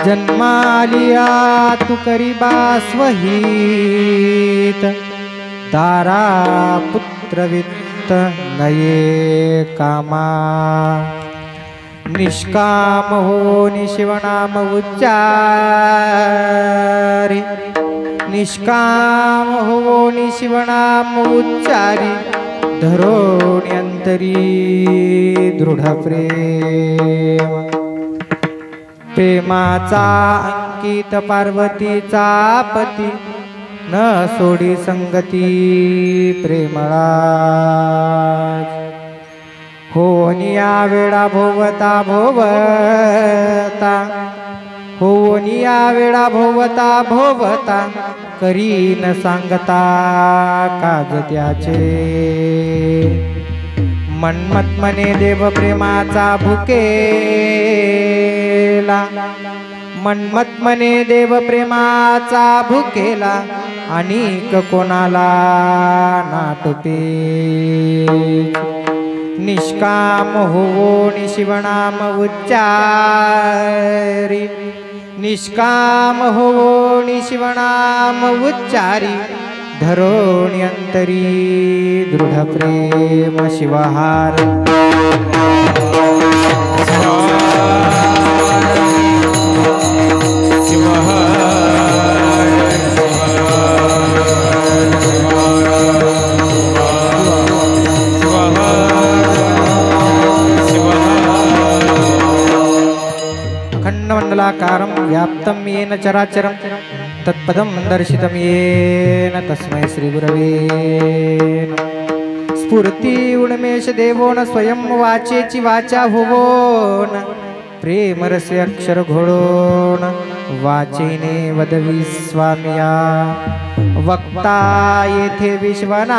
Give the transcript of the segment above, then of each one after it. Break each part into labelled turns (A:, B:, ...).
A: जन्मालिया तू करीबा स्वहित दारा पुत्रवित्त नये कामा निष्काम हो निशिवनाम उच्चारी निष्काम हो निशिवनाम उच्चारी धरोण्यंतरी दृढ प्रेम प्रेमाचा अंकित पार्वतीचा पती न सोडी संगती प्रेमराज होनिया वेळा भोवता भोवता होनिया वेळा भोवता भोवता करी न सांगता काज त्याचे मन्मथ मने देव प्रेमाचा भुकेला मन्मथ मने देव प्रेमाचा भुकेला अनेक कोणाला नाटपे निष्काम होवो निशिवनाम उच्चारी निष्काम होवो निशिवनाम उच्चारी धरोण्यंतरी दृढ प्रेम शिवहार अखंडमंडलाकारं व्याप्तं येन चराचरं तत्पदं दर्शितं येन तस्मै श्रीगुरवे नमः। स्फूर्ति उन्मेष देवो न स्वयं वाचेची वाचा होवो न प्रेमरसे अक्षर घोळो न वाचेने वदवी स्वामिया वक्ता येथे विश्वनाथ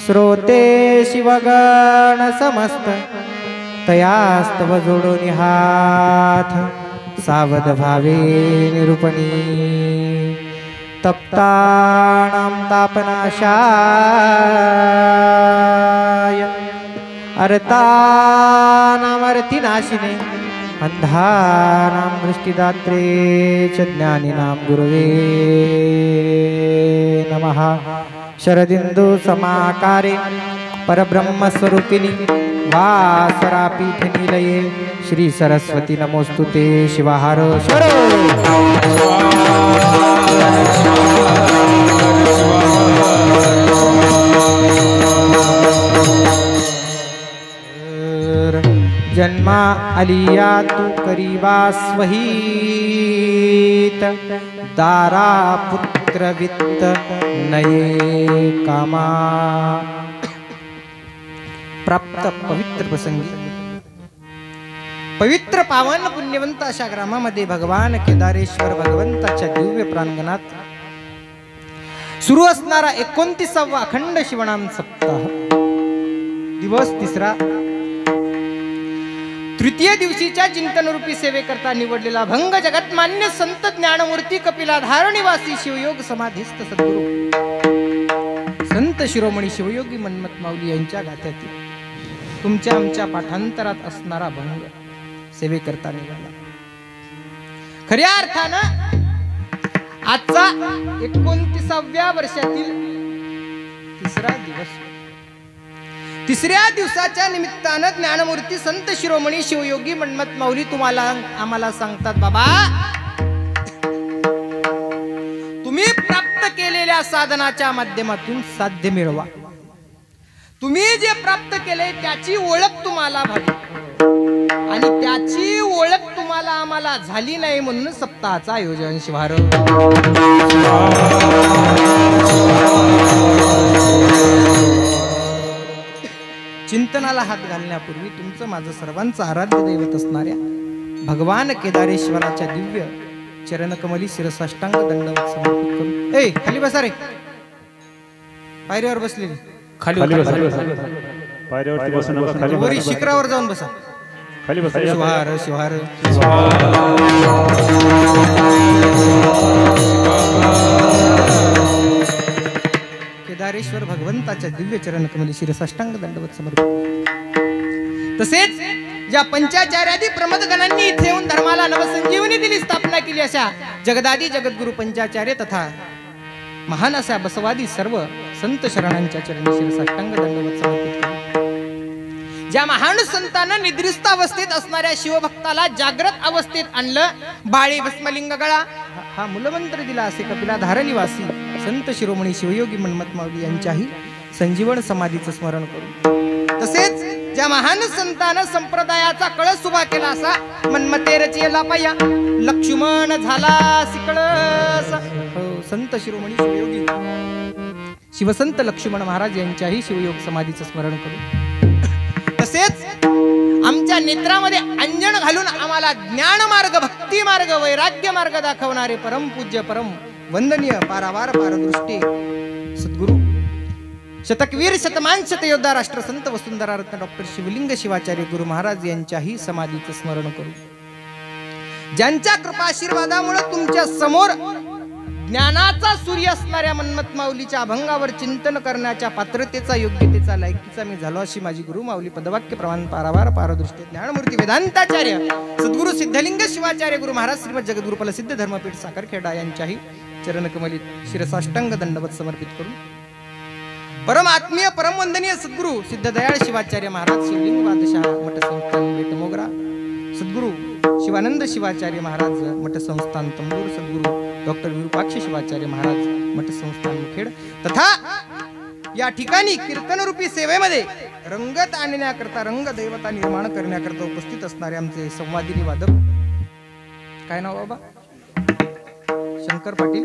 A: श्रोते शिवगण समस्त तयास्तव जोडून हात सावध भावे निरूपणी तप्तानां तापनाशाय अर्तानामर्तिनाशिने अंधानां दृष्टिदात्रे च ज्ञानिनां गुरवे नमः। शरदिन्दु समाकारे परब्रह्मस्वरूपिणी वासरापीठ निलये श्री सरस्वती नमोस्तुते शिवाहार जन्मा आलिया तू करीवा स्वहित दारा पुत्र वित्त नये कामा प्राप्त पवित्र प्रसंगी पवित्र पावन पुण्यवंत अशा ग्रामामध्ये भगवान केदारेश्वर भगवंताच्या दिव्य प्रांगणात सुरू असणारा 29वा अखंड शिवनाम सप्ताह दिवस तिसरा तृतीय दिवशीच्या चिंतनरूपी सेवेकरता निवडलेला भंग जगतमान्य संत ज्ञानमूर्ती कपिलाधार निवासी शिवयोग समाधीस्थ सद्गुरू संत शिरोमणी शिवयोगी मन्मथ माऊली यांच्या गाथ्यातील तुमच्या आमच्या पाठांतरात असणारा भंग सेवेकरता निवडला. खऱ्या अर्थानं आजचा 29व्या वर्षातील तिसरा दिवस. तिसऱ्या दिवसाच्या निमित्तानं ज्ञानमूर्ती संत शिरोमणी शिवयोगी मन्मथ माऊली तुम्हाला आम्हाला सांगतात, बाबा तुम्ही प्राप्त केलेल्या साधनाच्या माध्यमातून साध्य मिळवा. तुम्ही जे प्राप्त केले त्याची ओळख तुम्हाला व्हावी आणि त्याची ओळख तुम्हाला आम्हाला झाली नाही म्हणून सप्ताहाचं आयोजन शिवार. चिंतनाला हात घालण्यापूर्वी तुमचं माझं सर्वांचं आराध्य दैवत असणाऱ्या भगवान केदारेश्वराच्या दिव्य चरणकमली शिरसाष्टांग दंडवत समर्पित करून ए खाली बसा रे. पायरीवर बसलेली खाली
B: पायरीवरती बसू नका, खाली
A: वरी शिखरावर जाऊन बसा.
B: खाली बसा.
A: शिवार शिवार केदारेश्वर भगवंताच्या दिव्य चरणकमली शिरसाष्टांग दंडवत समर्पित. तसेच ज्या पंचाचार्यादी प्रमदगणांनी इथे येऊन धर्माला नवसंजीवनी दिली, स्थापना केली अशा जगदादी जगद्गुरु पंचाचार्य तथा महान अशा बसवादी सर्व संत शरणांच्या चरणी शिरसाष्टांग दंडवत समर्पित करू. ज्या महान संतांना निद्रिस्त अवस्थेत असणाऱ्या शिवभक्ताला जागृत अवस्थेत आणलं, बाळी भस्मलिंग गळा हा मूलमंत्र दिला असे कपिलाधार निवासी संत शिरोमणी शिवयोगी मन्मथ माऊली यांच्याही संजीवन समाधीचं स्मरण करू. तसेच ज्या महान संतानं संप्रदायाचा कळस उभा केला असा मन्मथेरचेला पाया लक्ष्मण झाला सिकळस संत शिरोमणी शिवयोगी शिवसंत लक्ष्मण महाराज यांच्याही शिवयोग समाधीचं स्मरण करू. तसेच आमच्या नेत्रामध्ये अंजन घालून आम्हाला ज्ञान मार्ग, भक्ती मार्ग, वैराग्य मार्ग दाखवणारे परमपूज्य परम वंदनीय पारावार पारदृष्टी सद्गुरु शतकवीर शतमान शतयोद्धा राष्ट्रसंत वसुंधरा रत्न डॉक्टर शिवलिंग शिवाचार्य गुरु महाराज यांच्याही समाधीचं स्मरण करू. ज्यांच्या कृपा आशीर्वादामुळे तुमच्या समोर ज्ञानाचा सूर्य असणाऱ्या मन्मथ माऊलीच्या अभंगावर चिंतन करण्याच्या पात्रतेचा, योग्यतेचा, लायकीचा मी झालो अशी माझी गुरु माऊली पदवाक्य प्रमाण पारावार पारदृष्टी ज्ञानमूर्ती वेदांताचार्य सद्गुरु सिद्धलिंग शिवाचार्य गुरु महाराज श्रीमद जगद्गुरु प्रसिद्ध धर्मपीठ साखरखेडा यांच्याही चरणकमलीत शिरसाष्टांग दंडवत समर्पित करून परम आत्मीय परम वंदनीय सद्गुरु सिद्ध दयाळ शिवाचार्य महाराज शिवलिंग बादशाह मठ संस्थान बेटमोगरा, सद्गुरु शिवानंद शिवाचार्य महाराज मठ संस्थान तंबूर, सद्गुरु डॉक्टर विरूपाक्ष शिवाचार्य महाराज मठ संस्थान मुखेड तथा या ठिकाणी कीर्तनरूपी सेवेमध्ये रंगत आणण्याकरता, रंग दैवता निर्माण करण्याकरता उपस्थित असणारे आमचे संवादिनी वादक, काय नाव बाबा? शंकर पाटील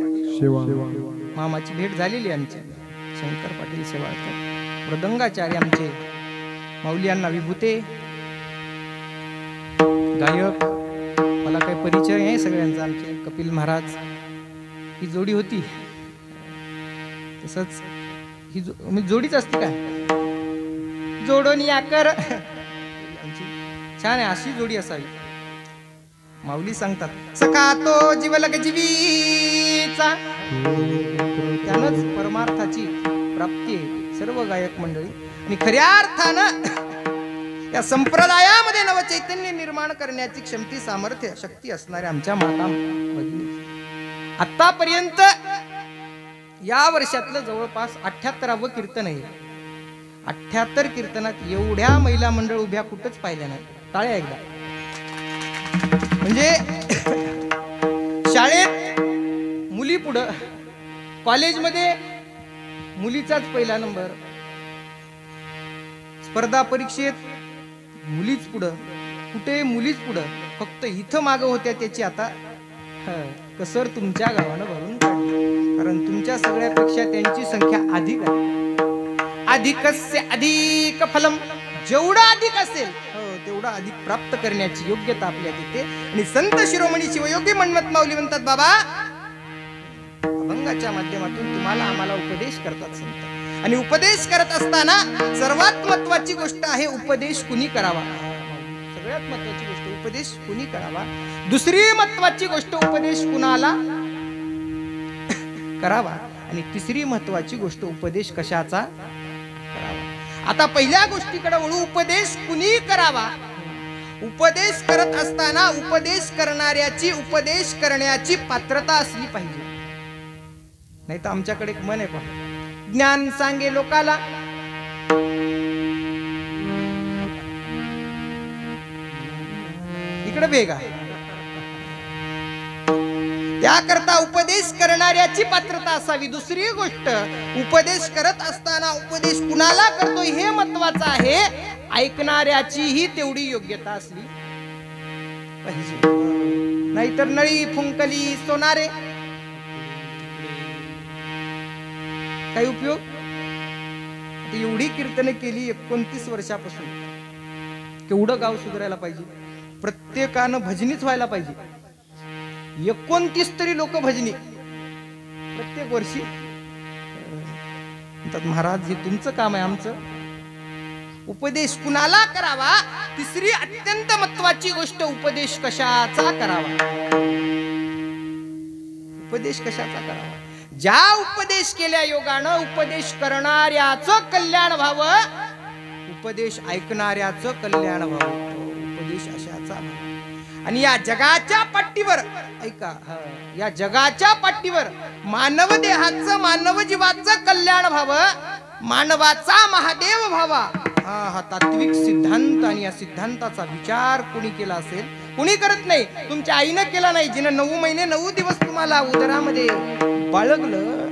A: मामाची भेट झालेली आमची. शंकर पाटील शेवाळकर मृदंगाचार्य आमचे माऊली यांना विभूते गायक, मला काही परिचय आहे सगळ्यांचा. आमचे कपिल महाराज ही जोडी होती. तसंच ही जोडीच असते काय जोडून या कर छान आहे, अशी जोडी असावी. माऊली सांगतात सखा तो जीवलग जीवीचा, त्यानंच परमार्थाची प्राप्ती सर्व गायक मंडळी. आणि खऱ्या अर्थानं या संप्रदायामध्ये नवचैतन्य निर्माण करण्याची क्षमती, सामर्थ्य, शक्ती असणाऱ्या आमच्या माता भगिनी आतापर्यंत या वर्षातलं जवळपास 78वं कीर्तन आहे. 78 कीर्तनात एवढ्या महिला मंडळ उभ्या कुठंच पाहिल्या नाही. टाळ्या एकदा. म्हणजे शाळेत मुली पुढं, कॉलेजमध्ये मुलीचाच पहिला नंबर, स्पर्धा परीक्षेत मुलीच पुढं, कुठे मुलीच पुढं. फक्त इथं मागं होत्या त्याची आता कसर तुमच्या गावानं भरून काढली. कारण तुमच्या सगळ्यापेक्षा त्यांची संख्या अधिक आहे. अधिकस्य अधिक फलम, जेवढा अधिक असेल तेवढा अधिक प्राप्त करण्याची योग्यता आपल्यात येते. आणि संत शिरोमणी शिवयोगी मन्मथ माऊली म्हणतात, बाबा अभंगाच्या माध्यमातून तुम्हाला आम्हाला उपदेश करतात संत. आणि उपदेश करत असताना सर्वात महत्वाची गोष्ट आहे उपदेश कुणी करावा. सगळ्यात महत्वाची गोष्ट उपदेश कुणी करावा. दुसरी महत्वाची गोष्ट उपदेश कुणाला करावा. आणि तिसरी महत्वाची गोष्ट उपदेश कशाचा करावा. आता पहिल्या गोष्टीकडे वळू, उपदेश कुणी करावा. उपदेश करत असताना उपदेश करणाऱ्याची उपदेश करण्याची पात्रता असली पाहिजे. नाही तर आमच्याकडे एक मन आहे, पण ज्ञान सांगे लोकाला, इकडे भेगा. त्याकरता उपदेश करणाऱ्याची पात्रता असावी. दुसरी गोष्ट, उपदेश करत असताना उपदेश कुणाला करतोय हे महत्वाचं आहे. ऐकणाऱ्याचीही तेवढी योग्यता असली पाहिजे. नाहीतर नळी फुंकली सोनारे, काही उपयोग. एवढी कीर्तने केली 29 वर्षापासून, केवढं गाव सुधारायला पाहिजे. प्रत्येकानं भजनीच व्हायला पाहिजे. 29 तरी लोक भजनी प्रत्येक वर्षी म्हणतात. महाराज हे तुमचं काम आहे, आमचं. उपदेश कुणाला करावा. तिसरी अत्यंत महत्वाची गोष्ट, उपदेश कशाचा करावा. उपदेश कशाचा करावा. ज्या उपदेश केल्या योगानं उपदेश करणाऱ्याचं कल्याण व्हावं, उपदेश ऐकणाऱ्याचं कल्याण व्हावं. उपदेश अशाचा. आणि या जगाच्या पाठीवर ऐका, या जगाच्या पाठीवर मानव देहाचं, मानव जीवाचं कल्याण व्हावं, मानवाचा महादेव व्हावा, हा तात्विक सिद्धांत. आणि या सिद्धांताचा विचार कोणी केला असेल, कोणी करत नाही. तुमच्या आईनं केला नाही, जिनं 9 महिने 9 दिवस तुम्हाला उदरामध्ये बाळगलं,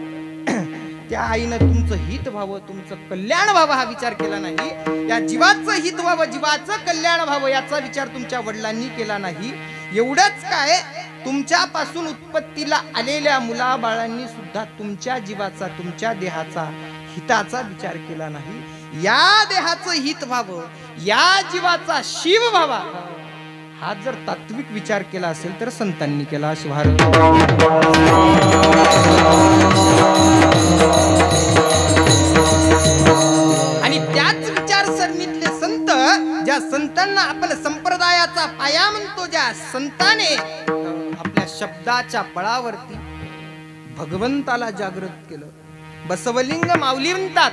A: त्या आईनं तुमचं हित व्हावं, तुमचं कल्याण व्हावं हा विचार केला नाही. या जीवाचं हित व्हावं, जीवाचं कल्याण व्हावं याचा विचार तुमच्या वडिलांनी केला नाही. एवढंच काय, तुमच्यापासून उत्पत्तीला आलेल्या मुलाबाळांनी सुद्धा तुमच्या जीवाचा, तुमच्या देहाचा हिताचा विचार केला नाही. या देहाचं हित व्हावं, या जीवाचा शिव व्हावा, हा जर तात्विक विचार केला असेल तर संतांनी केला. शिवार आणि त्याच विचारसरणीतले संत, ज्या संतांना आपण संप्रदायाचा पाया म्हणतो, ज्या संताने आपल्या शब्दाच्या बळावरती भगवंताला जागृत केलं. बसवलिंग माऊली म्हणतात,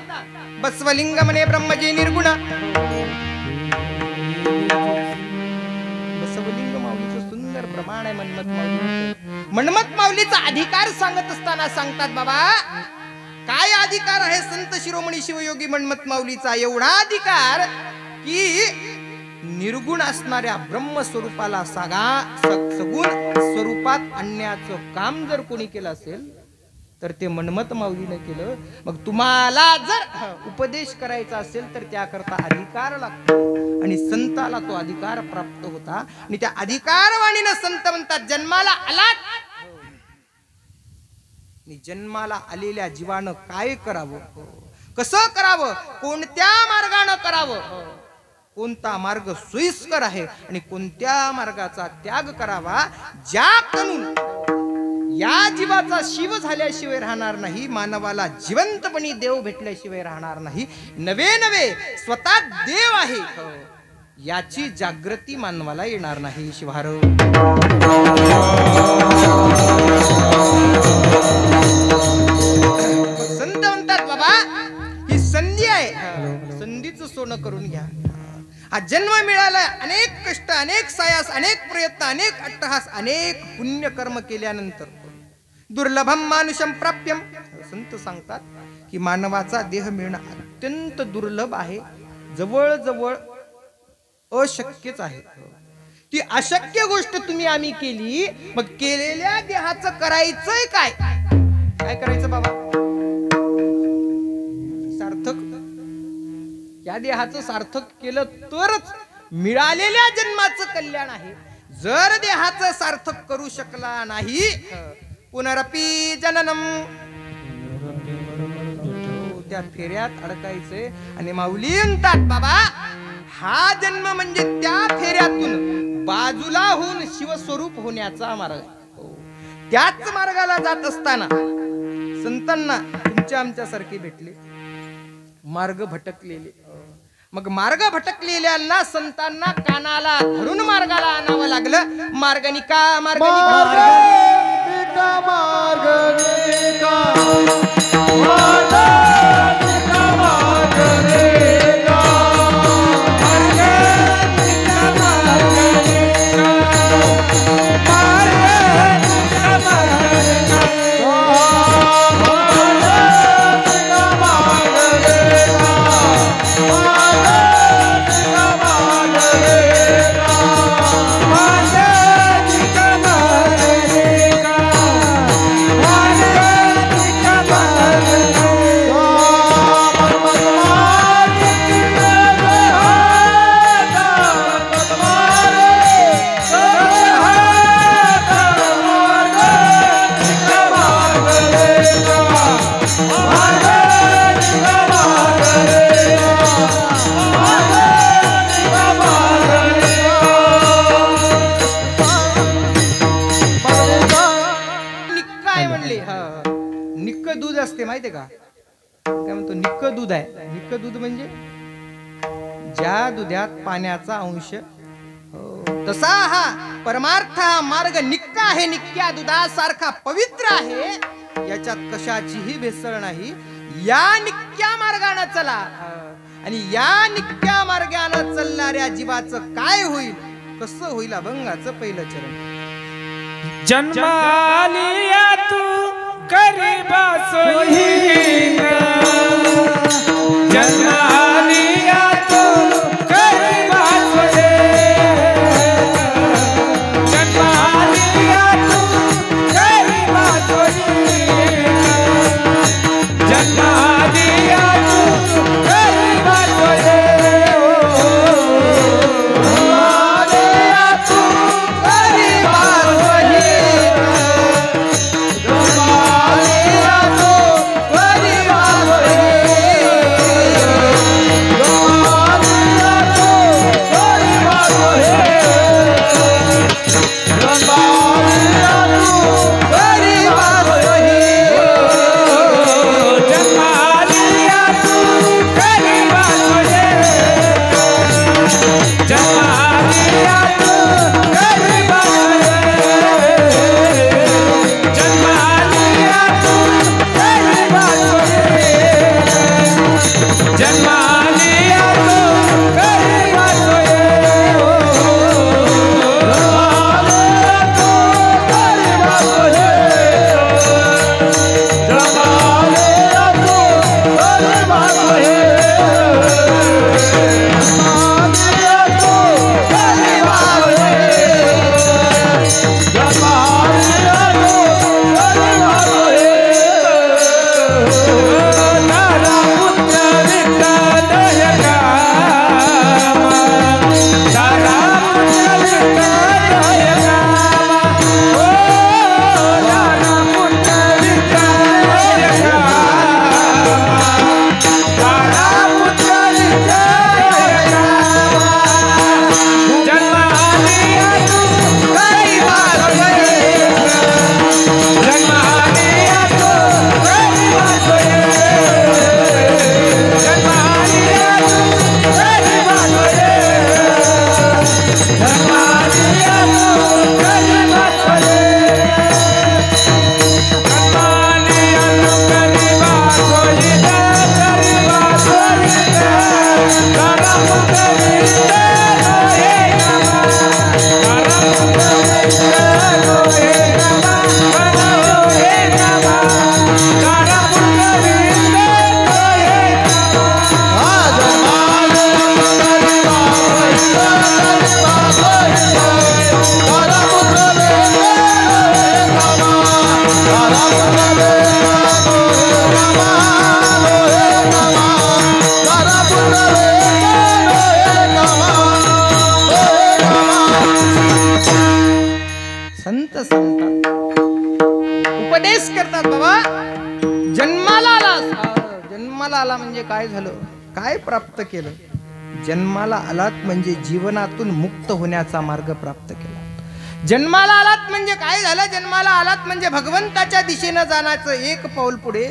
A: बसवलिंग म्हणे ब्रह्मजे निर्गुण. बसवलिंग माऊलीचं सुंदर प्रमाण आहे. मन्मथ माऊली, मन्मथ माऊलीचा अधिकार सांगत असताना सांगतात, बाबा काय अधिकार आहे संत शिरोमणी शिवयोगी मन्मथ माऊलीचा. एवढा अधिकार की निर्गुण असणाऱ्या ब्रह्मस्वरूपाला सगुण स्वरूपात आणण्याचं काम जर कोणी केलं असेल तर ते मन्मथ माऊलीने केलं. मग तुम्हाला जर उपदेश करायचा असेल तर त्याकरता अधिकार लागतो, आणि संताला तो अधिकार प्राप्त होता. आणि त्या अधिकारवाणीनं संत म्हणतात, जन्माला आलात, जन्माला आलेल्या जीवानं काय करावं, कसं करावं, कोणत्या मार्गाने करावं, कोणता मार्ग सोयीस्कर आहे आणि कोणत्या मार्गाचा त्याग करावा, ज्या करून या जीवाचा शिव झाल्याशिवाय राहणार नाही, मानवाला जिवंतपणी देव भेटल्याशिवाय राहणार नाही, नवे नवे स्वतः देव आहे याची जागृती मानवाला येणार नाही. शिवार संत म्हणतात, बाबा ही संधी आहे, संधीचं सोनं करून घ्या. हा जन्म मिळाला, अनेक कष्ट, अनेक सायास, अनेक प्रयत्न, अनेक अट्टहास, अनेक पुण्यकर्म केल्यानंतर दुर्लभम मानुषम प्राप्यम. संत सांगतात की मानवाचा देह मिळणं अत्यंत दुर्लभ आहे, जवळ जवळ अशक्यच आहे. ती अशक्य गोष्ट तुम्ही आम्ही केली, मग केलेल्या देहाचं करायचंय काय? काय करायचं बाबा? सार्थक, या देहाचं सार्थक केलं तरच मिळालेल्या जन्माचं कल्याण आहे. जर देहाचं सार्थक करू शकला नाही, पुनरपी जननम, त्या फेऱ्यात अडकायचंय. आणि माऊली म्हणतात बाबा, हा जन्म म्हणजे त्या फेऱ्यातून बाजूला होऊन शिवस्वरूप होण्याचा मार्ग. त्याच मार्गाला जात असताना संतांना तुमच्या आमच्यासारखे भेटले, मार्ग भटकलेले. मग मार्ग भटकलेल्यांना संतांना कानाला धरून मार्गाला आणावं लागलं. मार्गनिका मार्गनिका माहितीये का? काय म्हणतो? निक्क दूध आहे. निक्क दूध म्हणजे ज्या दुधात पाण्याचा अंश, तसा हा परमार्थ मार्ग निक्का आहे. निक्क्या दुधासारखा पवित्र आहे, याच्यात कशाचीही भेसळ नाही. या निक्क्या मार्गाने चला. आणि या निक्क्या मार्गाने चालणाऱ्या जीवाचं काय होईल, कसं होईल? अभंगाचं पहिलं चरण.
C: जन्मालिया तू गरीबा सोयीन, जन्मालिया तू गरीबा सोयीन, जन्मालिया तू गरीबा सोयीन, जन्मालिया तू गरीबा सोयीन, जन्मालिया तू गरीबा सोयीन, जन्मालिया तू गरीबा सोयीन.
A: संत सांगतात, उपदेश करतात, बाबा जन्माला आला म्हणजे काय झालं, काय प्राप्त केलं? जन्माला आलात म्हणजे जीवनातून मुक्त होण्याचा मार्ग प्राप्त केला. जन्माला आलात म्हणजे काय झालं? जन्माला आलात म्हणजे भगवंताच्या दिशेनं जाण्याचं एक पाऊल पुढे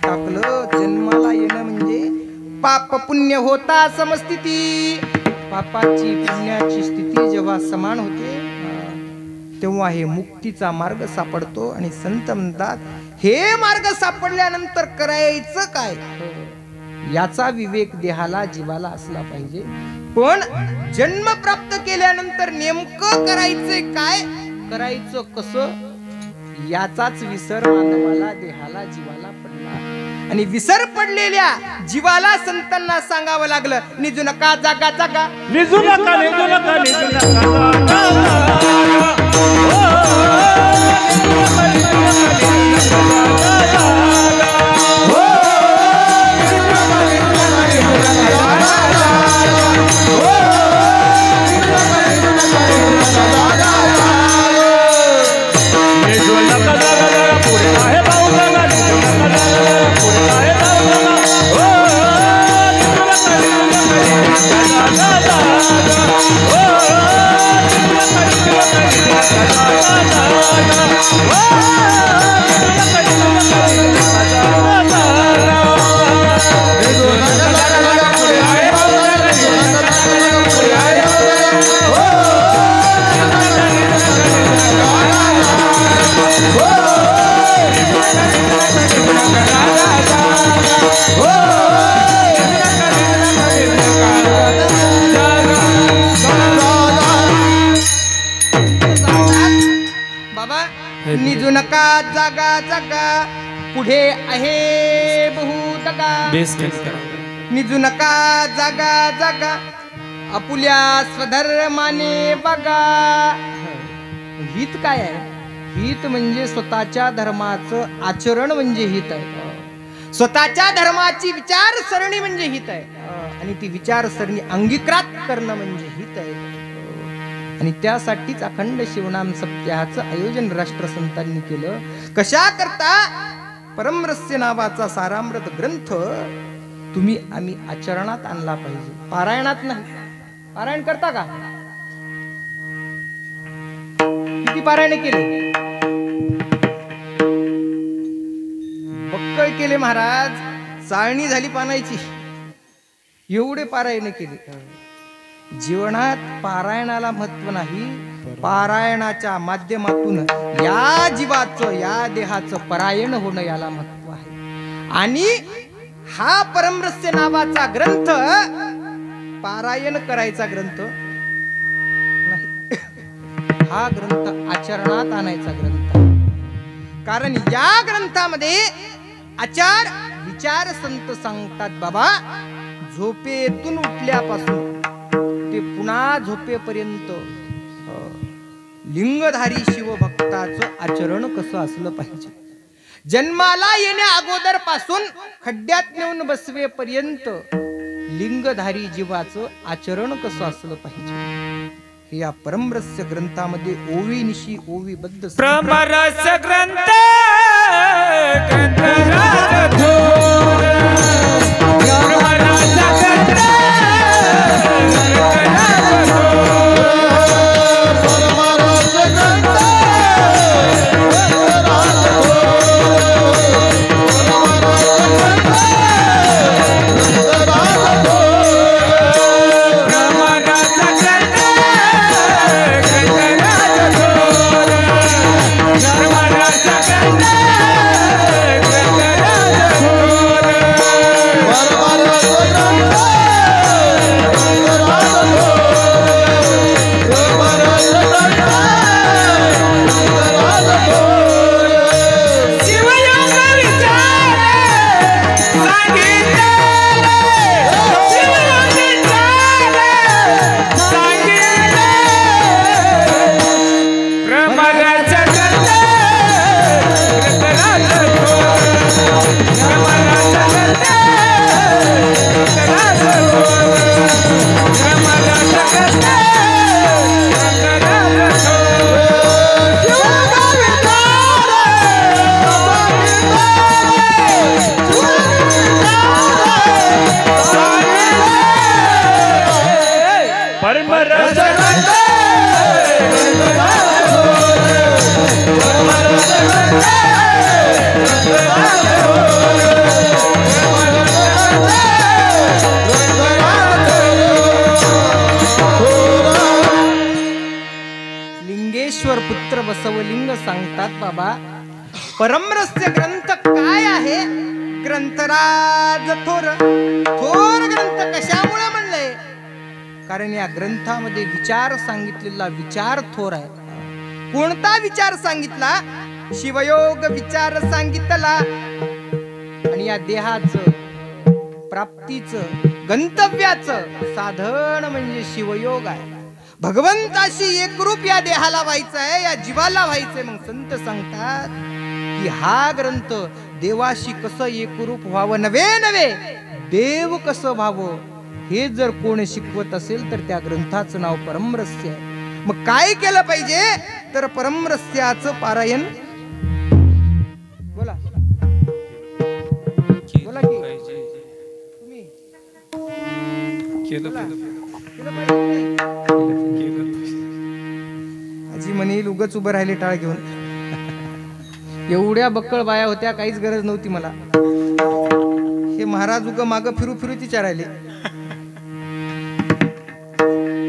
A: टाकलं. जन्माला येणं म्हणजे पाप पुण्य होता समस्थिती. पापाची पुण्याची स्थिती जेव्हा समान होते तेव्हा हे मुक्तीचा मार्ग सापडतो. आणि संत म्हणतात, हे मार्ग सापडल्यानंतर करायचं काय याचा विवेक देहाला जीवाला असला पाहिजे. पण जन्म प्राप्त केल्यानंतर नेमकं करायचंय काय, करायचं कसं याचाच विसर मानवाला देहाला जीवाला पडला. आणि विसर पडलेल्या जीवाला संतांना सांगावं लागलं, निजू नका जागा जागा,
B: निजू नका निजू नका निजू नका.
A: निजू नका जागा जागा, पुढे आहे बहुदगा. निजू नका जागा जागा, आपुल्या स्वधर्माने बघा. हित काय आहे? हित म्हणजे स्वतःच्या धर्माचं आचरण म्हणजे हित आहे. स्वतःच्या धर्माची विचारसरणी म्हणजे हित आहे. आणि ती विचारसरणी अंगीकार करणं म्हणजे हित आहे. आणि त्यासाठीच अखंड शिवनाम सप्ताहाचं आयोजन राष्ट्रसंतांनी केलं. कशा करता? परमरस्य नावाचा सारामृत ग्रंथ तुम्ही आम्ही आचरणात आणला पाहिजे, पारायणात नाही. पारायण करता का? किती पारायण केले? बक्कळ केले महाराज, चाळणी झाली पानायची, एवढे पारायण केले. जीवनात पारायणाला महत्व नाही, पारायणाच्या माध्यमातून या जीवाचं या देहाचं परायण होणं याला महत्व आहे. आणि हा परमरस्य नावाचा ग्रंथ पारायण करायचा ग्रंथ नाही, हा ग्रंथ आचरणात आणायचा ग्रंथ. कारण या ग्रंथामध्ये आचार विचार संत सांगतात, बाबा झोपेतून उठल्यापासून ते पुन्हा झोपेपर्यंत लिंगधारी शिवभक्ताचं आचरण कसं असलं पाहिजे. जन्माला येण्या अगोदर पासून खड्ड्यात नेऊन बसवेपर्यंत लिंगधारी जीवाचं आचरण कसं असलं पाहिजे हे या परमरस्य ग्रंथामध्ये ओवीनिशी ओवीबद्ध.
C: परमरस ग्रंथ
D: Para
A: बसवलिंग सांगतात बाबा, परमरस्य ग्रंथ काय आहे? ग्रंथराज थोर. थोर ग्रंथ कशामुळे म्हणलंय? कारण या ग्रंथामध्ये विचार सांगितलेला विचार थोर आहे. कोणता विचार सांगितला? शिवयोग विचार सांगितला. आणि या देहाचं, प्राप्तीचं, गंतव्याचं साधन म्हणजे शिवयोग आहे. भगवंताशी एकरूप या देहाला व्हायचं आहे, या जीवाला व्हायचंय. मग संत सांगतात की हा ग्रंथ देवाशी कसं एकरूप व्हावं, नवे नवे देव कसं व्हावं, हे जर कोण शिकवत असेल तर त्या ग्रंथाचं नाव परमरस्य आहे. मग काय केलं पाहिजे? तर परमरस्याचं पारायण. बोला बोला की तुम्ही
C: केलं
A: आजी म्हणेल उगच उभं राहिले टाळ घेऊन. एवढ्या बक्कळ बाया होत्या, काहीच गरज नव्हती मला. हे महाराज उग माग फिरू फिरू विचारायले.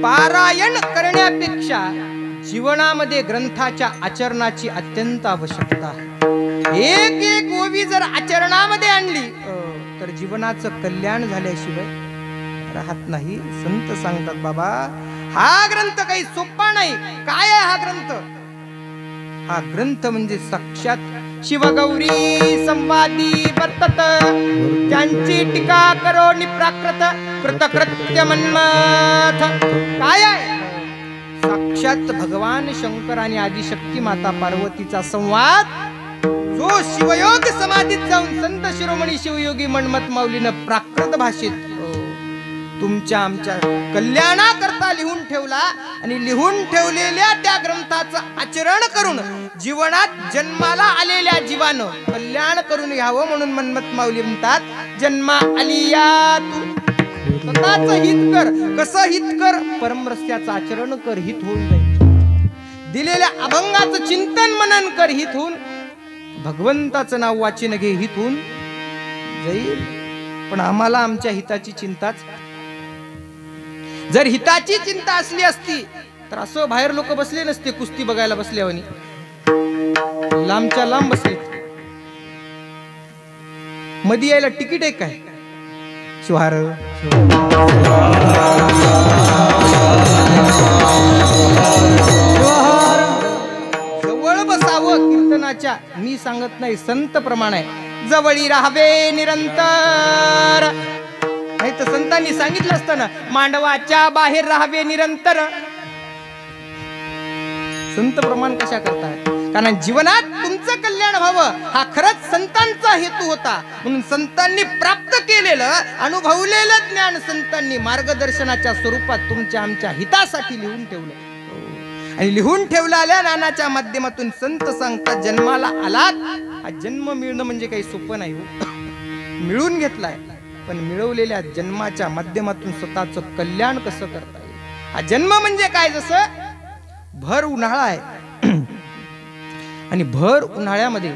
A: पारायण करण्यापेक्षा जीवनामध्ये ग्रंथाच्या आचरणाची अत्यंत आवश्यकता आहे. एक एक ओवी जर आचरणामध्ये आणली तर जीवनाचं कल्याण झाल्याशिवाय राहत नाही. संत सांगतात बाबा, हा ग्रंथ काही सोपा नाही. काय आहे हा ग्रंथ? हा ग्रंथ म्हणजे साक्षात शिवगौरी संवादी वर्तत, त्यांची टीका करो निप्राकृत कृतकृत्य मन्मथ. काय आहे? साक्षात भगवान शंकर आणि आदिशक्ती माता पार्वतीचा संवाद, जो शिवयोग समाधीत जाऊन संत शिरोमणी शिवयोगी मन्मथ माऊलीनं प्राकृत भाषेत तुमच्या आमच्या कल्याणाकरता लिहून ठेवला. आणि लिहून ठेवलेल्या त्या ग्रंथाचं आचरण करून जीवनात जन्माला आलेल्या जीवानं कल्याण करून घ्यावं. म्हणून मन्मथ माऊली म्हणतात, जन्मा आलिया तू स्वतःच हित कर. कसं हित कर? परमरस्याचं आचरण कर, हित होऊन जाईल. दिलेल्या अभंगाचं चिंतन मनन कर, हित होऊन. भगवंताचं नाव वाचन घे, हित होऊन जाईल. पण आम्हाला आमच्या हिताची चिंताच. जर हिताची चिंता असली असती तर असं बाहेर लोक बसले नसते कुस्ती बघायला बसल्यावानी. लांबच्या लांब बसले. मध्ये यायला तिकीट आहे काय? शिवार जवळ बसावं कीर्तनाच्या. मी सांगत नाही, संत प्रमाण आहे. जवळी राहावे निरंतर. नाही तर संतांनी सांगितलं असतं ना, मांडवाच्या बाहेर राहावे निरंतर. संत प्रमाण कशा करताय? कारण जीवनात तुमचं कल्याण व्हावं हा खरंच संतांचा हेतू होता. म्हणून संतांनी प्राप्त केलेलं, अनुभवलेलं ज्ञान संतांनी मार्गदर्शनाच्या स्वरूपात तुमच्या आमच्या हितासाठी लिहून ठेवलं. आणि लिहून ठेवलेल्या ज्ञानाच्या माध्यमातून संत सांगतात, जन्माला आलात. हा जन्म मिळणं म्हणजे काही सोपं नाही हो. मिळून घेतलाय, पण मिळवलेल्या जन्माच्या माध्यमातून स्वतःचं कल्याण कसं करता येईल. हा जन्म म्हणजे काय? जसं भर उन्हाळा आहे आणि भर उन्हाळ्यामध्ये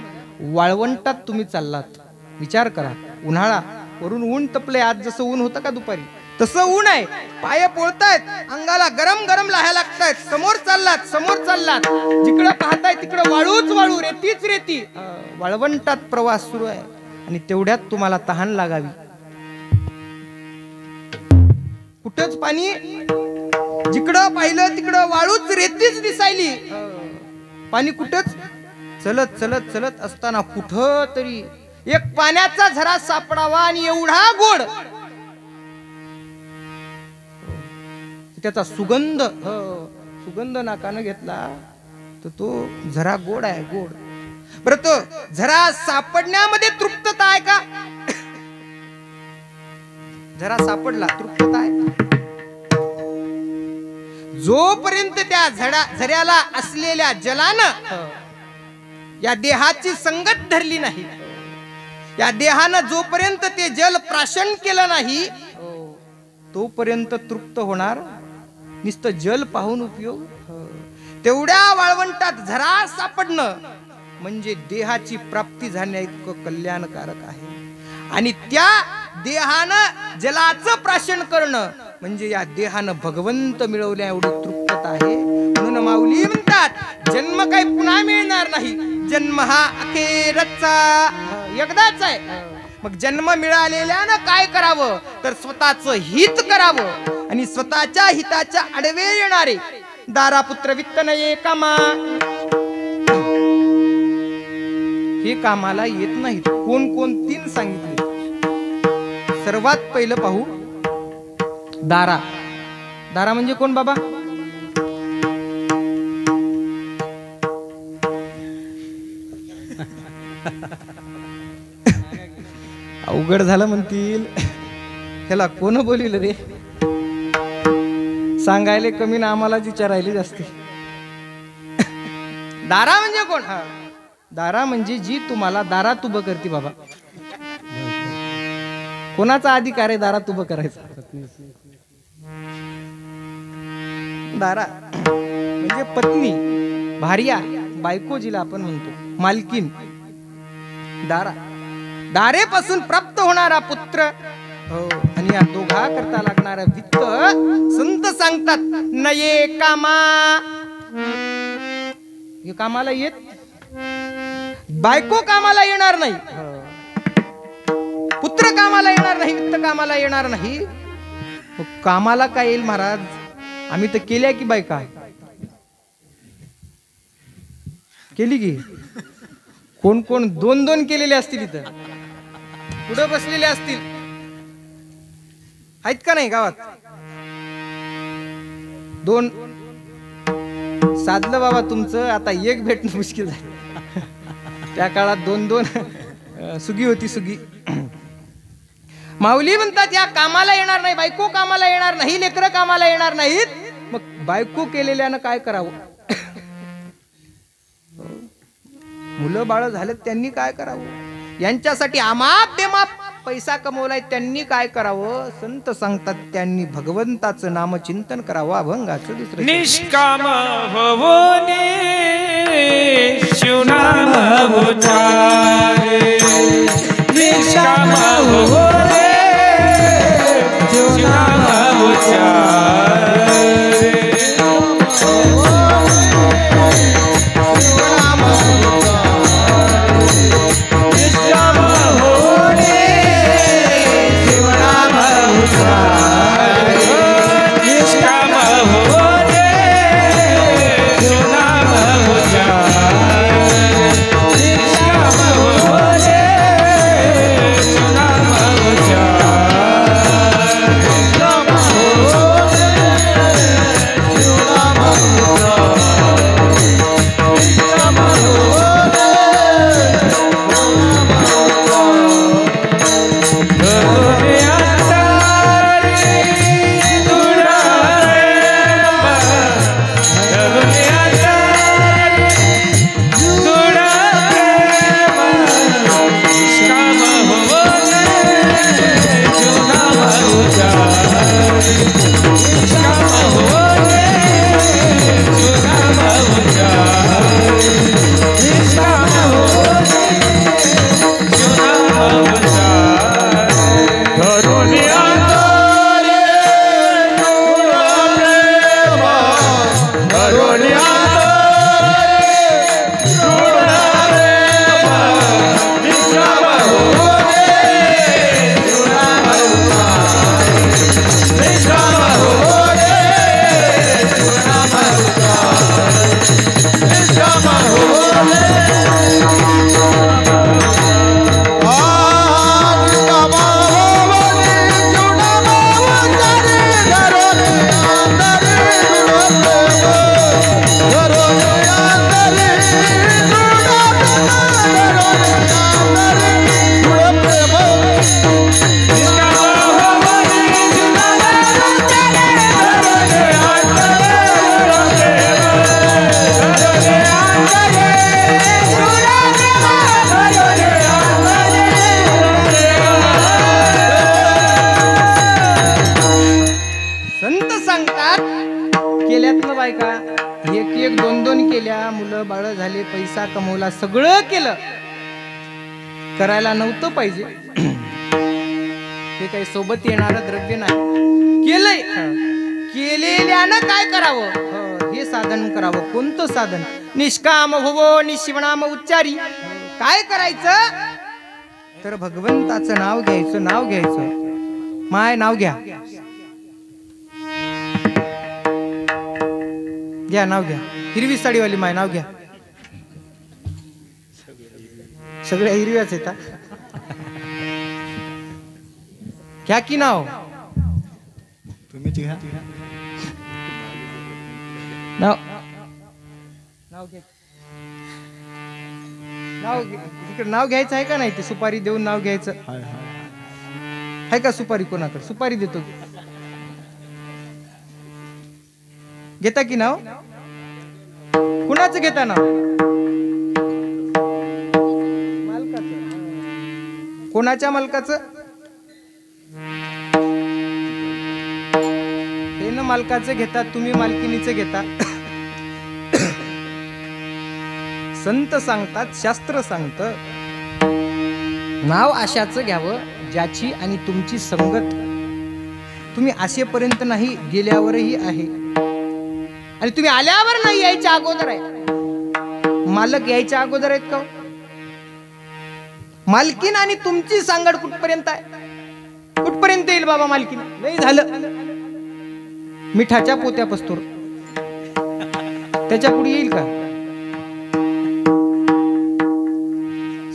A: वाळवंटात तुम्ही चाललात. विचार करा, उन्हाळा, वरून ऊन तपले. आज जसं ऊन होतं का दुपारी, तसं ऊन आहे. पाय पोळतायत, अंगाला गरम गरम लाह्या लागतायत. समोर चाललात, जिकडं पाहताय तिकडं वाळूच वाळू, रेतीच रेती. वाळवंटात प्रवास सुरू आहे आणि तेवढ्यात तुम्हाला तहान लागावी. कुठंच पाणी, जिकडं पाहिलं तिकडं वाळूच रेतीच दिसायली. पाणी कुठंच. चलत चलत चलत असताना कुठं तरी एक पाण्याचा झरा सापडावा आणि एवढा गोड त्याचा सुगंध. सुगंध नाकानं घेतला तर तो झरा गोड आहे, गोड. बरं, तो झरा सापडण्यामध्ये तृप्तता आहे का? झरा सापडला, तृप्तता आहे. जोपर्यंत त्या झऱ्याला असलेल्या जलानं या देहाची संगत धरली नाही, या देहानं जोपर्यंत ते जल प्राशन केलं नाही, तोपर्यंत तृप्त होणार. नुसतं जल पाहून उपयोग. तेवढ्या वाळवंटात झरा सापडणं म्हणजे देहाची प्राप्ती झाल्या इतकं कल्याणकारक आहे. आणि त्या देहानं जलाचं प्राशन करणं म्हणजे या देहानं भगवंत मिळवल्या एवढी तृप्तता आहे. म्हणून माऊली म्हणतात, सांगतात जन्म काही पुन्हा मिळणार नाही, जन्म हा अखेरचा एकदाच आहे. मग जन्म मिळालेल्यानं काय करावं तर स्वतःचं हित करावं आणि स्वतःच्या हिताच्या आडवे येणारे दारापुत्र वित्त नये कामा हे कामाला येत नाहीत. कोण कोण तीन सांगितले. सर्वात पहिलं पाहू दारा. दारा म्हणजे कोण बाबा? अवघड झालं म्हणतील. ह्याला कोण बोलिल रे? सांगायले कमी ना आम्हालाच विचारायले जास्ती. दारा म्हणजे कोण? दारा म्हणजे जी तुम्हाला दारात उभं करते बाबा. कोणाचा अधिकार आहे दारात उभं करायचा? दारा म्हणजे पत्नी, भार्या, बायको जिला आपण म्हणतो, मालकीन. दारा दारेपासून प्राप्त होणारा पुत्र आणि या दोघा करता लागणारा वित्त संत सांगतात नये कामा. हे कामाला येत, बायको कामाला येणार नाही, पुत्र कामाला येणार नाही, वित्त कामाला येणार नाही. कामाला काय येईल महाराज? आम्ही तर केल्या की बायका केली की. कोण कोण दोन दोन केलेले असतील इथं, पुढे बसलेले असतील, आहेत का नाही गावात? दोन साधलं बाबा तुमचं, आता एक भेटणं मुश्किल झालं. त्या काळात दोन दोन सुगी होती, सुगी. माऊली म्हणतात या कामाला येणार नाही, बायको कामाला येणार नाही, लेकरं कामाला येणार नाहीत. मग बायको केलेल्यानं काय करावं? मुलं बाळ झालं त्यांनी काय करावं? यांच्यासाठी आमाप बेमाप पैसा कमवलाय त्यांनी काय करावं? संत सांगतात त्यांनी भगवंताचं नामचिंतन करावं, अभंगाचं दुसरं.
C: निष्काम होवोनी शिवनाम उच्चारे, निष्काम होवोनी शिवनाम उच्चारे. पैसा कमवला, सगळं केलं,
A: करायला नव्हतं पाहिजे. हे काही सोबत येणारं द्रव्य नाही. केलंय, केलेल्यानं काय करावं हे साधन करावं. कोणतं साधन? निष्काम भवो निशिवणाम उच्चारी. काय करायचं तर भगवंताचं नाव घ्यायचं. नाव घ्यायचं. माय नाव घ्या. घ्या नाव घ्या. हिरवी साडीवाली माय नाव घ्या. सगळ्या हिरव्याच येतात. घ्या की नाव.
D: तुम्ही घ्या.
A: नाव नाव घ्या. नाव इकडे नाव घ्यायचं आहे का नाही? ते सुपारी देऊन नाव घ्यायचं आहे का? सुपारी कोणाकडे? सुपारी देतो. घेता की नाव? कुणाचं घेता नाव? मालकाचं. कोणाच्या मालकाचं? हे ना मालकाचं घेतात. तुम्ही मालकिनीचं घेता. संत सांगतात, शास्त्र सांगतं, नाव अशाचं घ्यावं ज्याची आणि तुमची संगत तुम्ही असेपर्यंत नाही, गेल्यावरही आहे, आणि तुम्ही आल्यावर नाही, यायच्या अगोदर आहे. मालक यायच्या अगोदर आहेत का? मालकीन आणि तुमची सांगड कुठपर्यंत आहे? कुठपर्यंत येईल बाबा मालकीन? नाही झालं मिठाच्या पोत्या पस्तूर, त्याच्या पुढे येईल का?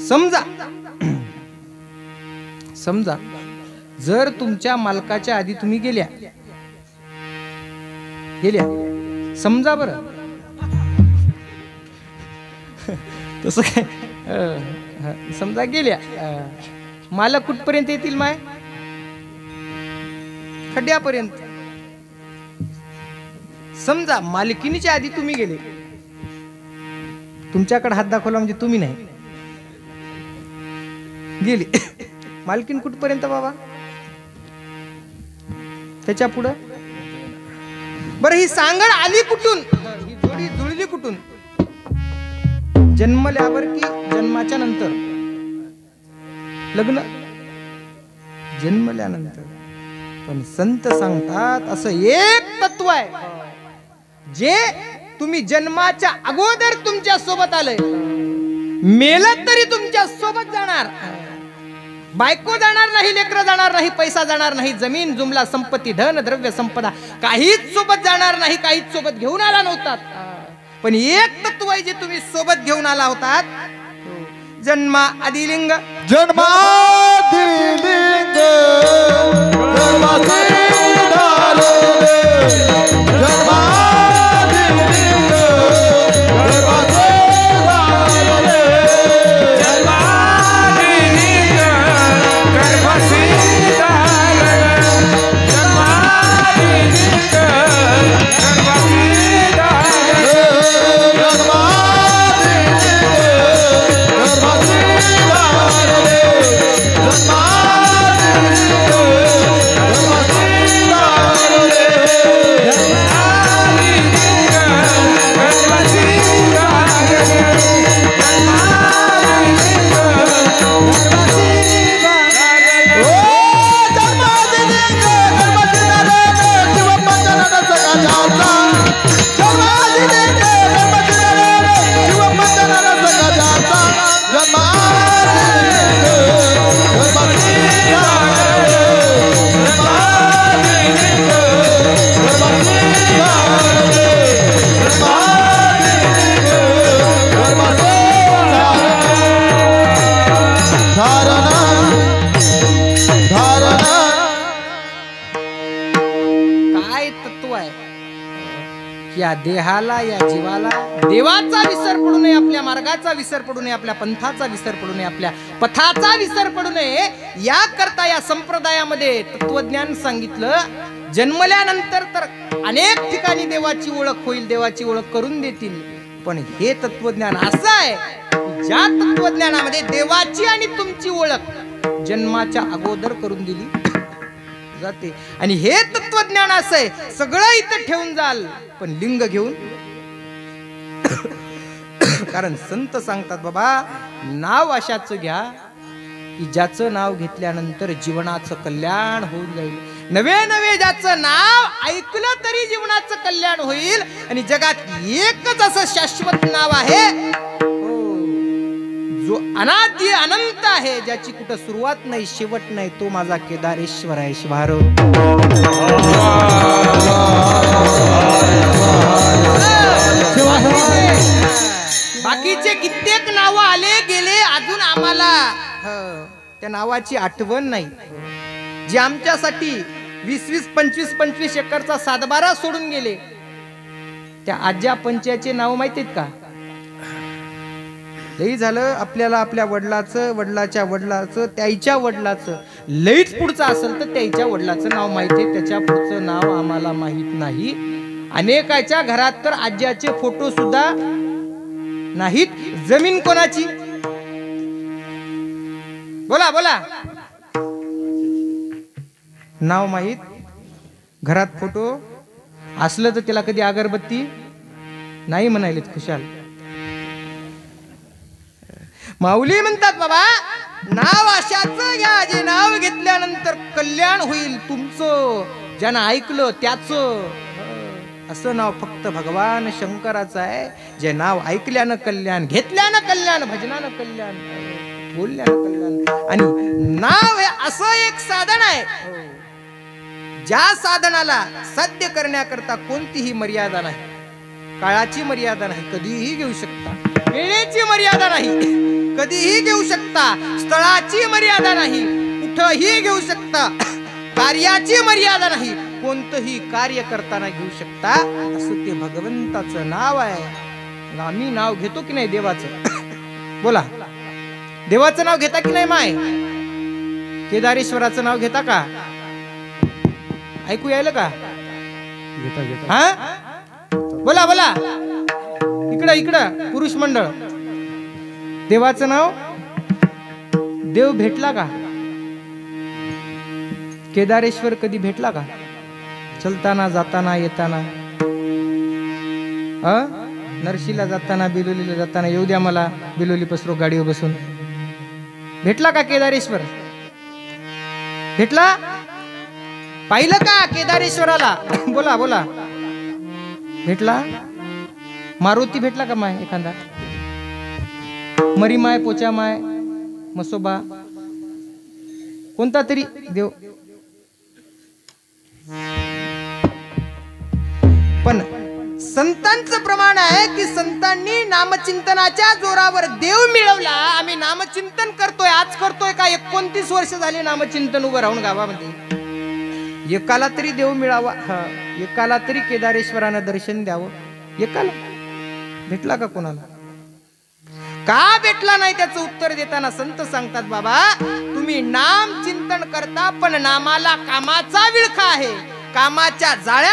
A: समजा समजा जर तुमच्या मालकाच्या आधी तुम्ही गेल्या समजा बरं, तसं काय, समजा गेल्या, मालक कुठपर्यंत येतील? माय खड्ड्यापर्यंत. समजा मालकिनीच्या आधी तुम्ही गेले, तुमच्याकडे हात दाखवला म्हणजे तुम्ही नाही गेली, मालकीन कुठपर्यंत बाबा? त्याच्या पुढं. बरं ही सांगड आली कुठून? ही जोडी जुळली कुठून? जन्मल्यावर की जन्माच्या नंतर? लग्न जन्मल्यानंतर. पण संत सांगतात असं एक तत्व आहे जे तुम्ही जन्माच्या अगोदर तुमच्या सोबत आलंय, मेलं तरी तुमच्या सोबत जाणार. बायको जाणार नाही, लेकरं जाणार नाही, पैसा जाणार नाही, जमीन जुमला संपत्ती धन द्रव्य संपदा काहीच सोबत जाणार नाही, काहीच सोबत घेऊन आला नव्हतात. पण एक तत्व आहे जे तुम्ही सोबत घेऊन आला होतात. जन्मा आदिलिंग,
D: जन्मादिलिंग, जन्माचे झाले, जन्मादिलिंग, जन्माचे झाले,
C: जन्मादिलिंग, गर्भासी झाले, जन्मादिलिंग, गर्भासी झाले,
A: या देहाला, या जीवाला देवाचा विसर पडू नये, आपल्या मार्गाचा विसर पडू नये, आपल्या पंथाचा विसर पडू नये, आपल्या पथाचा विसर पडू नये, या करता या संप्रदायामध्ये तत्वज्ञान सांगितलं. जन्मल्यानंतर तर अनेक ठिकाणी देवाची ओळख होईल, देवाची ओळख करून देतील. पण हे तत्वज्ञान असं आहे की ज्या तत्वज्ञानामध्ये देवाची आणि तुमची ओळख जन्माच्या अगोदर करून दिली जाते. आणि हे तत्वज्ञान असं आहे, सगळं इथं ठेवून जाल पण लिंग घेऊन. कारण संत सांगतात बाबा, नाव अशाच घ्या की ज्याचं नाव घेतल्यानंतर जीवनाचं कल्याण होऊन जाईल. नवे नवे ज्याचं नाव ऐकलं तरी जीवनाचं कल्याण होईल. आणि जगात एकच असं शाश्वत नाव आहे जो अनादि अनंत आहे, ज्याची कुठं सुरुवात नाही शेवट नाही, तो माझा केदारेश्वर आहे. शिवार बाकीचे कित्येक नाव आले गेले, अजून आम्हाला त्या नावाची आठवण नाही. जे आमच्यासाठी 20-20, 25-25 एकरचा सातबारा सोडून गेले, त्या आज्या पंचाचे नाव माहिती आहेत का? लई झालं आपल्याला आपल्या वडिलाचं, वडिलाच्या वडिलाचं, त्याच्या वडिलाचं, लईच पुढचं असेल तर त्याच्या वडिलाचं नाव माहिती आहे, त्याच्या पुढचं नाव आम्हाला माहित नाही. अनेकाच्या घरात तर आज्याचे फोटो सुद्धा नाहीत. जमीन कोणाची? बोला बोला. नाव माहीत, घरात फोटो असलं तर त्याला कधी अगरबत्ती नाही म्हणायलेत खुशाल. माऊली म्हणतात बाबा नाव अशाच घ्या जे नाव घेतल्यानंतर कल्याण होईल तुमचं, ज्यानं ऐकलं त्याचं. असं नाव फक्त भगवान शंकराचं आहे. जे नाव ऐकल्यानं कल्याण, घेतल्यानं कल्याण, भजनानं कल्याण, बोलल्यानं कल्याण. आणि नाव हे असं एक साधन आहे ज्या साधनाला साध्य करण्याकरता कोणतीही मर्यादा नाही. काळाची मर्यादा नाही, कधीही घेऊ शकता. वेळेची मर्यादा नाही, कधीही घेऊ शकता. स्थळाची मर्यादा नाही, कुठंही घेऊ शकता. कार्याची मर्यादा नाही, कोणतंही कार्य करताना घेऊ शकता. असं ते भगवंताचं नाव आहे. आम्ही नाव घेतो की नाही देवाचं? बोला, देवाचं नाव घेता की नाही? माय केदारेश्वराचं नाव घेता का? ऐकू यायला का? हा बोला बोला. इकडं इकडं पुरुष मंडळ, देवाचं नाव, देव भेटला का? केदारेश्वर कधी भेटला का? चलताना, जाताना, येताना, नरशीला जाताना, बिलोलीला जाताना, येऊ द्या मला बिलोली पसरो गाडीवर बसून. भेटला का केदारेश्वर? भेटला? पाहिलं का केदारेश्वराला? बोला बोला. भेटला? मारुती भेटला का माय? एखादा मरी माय, पोचा माय, मसोबा, कोणता तरी देव. पण संतांचं प्रमाण आहे की संतांनी नामचिंतनाच्या जोरावर देव मिळवला. आम्ही नामचिंतन करतोय, आज करतोय का? 29 वर्ष झाले नामचिंतन उभं राहून गावामध्ये. एकाला तरी देव मिळावा, एकाला तरी केदारेश्वरानं दर्शन द्यावं. एकाला भेटला का? कोणाला का भेटला नाही? त्याचं उत्तर देताना संत सांगतात बाबा तुम्ही नाम चिंतन करता, पण नामाला कामाचा विळखा आहे. कामाच्या जाळ्या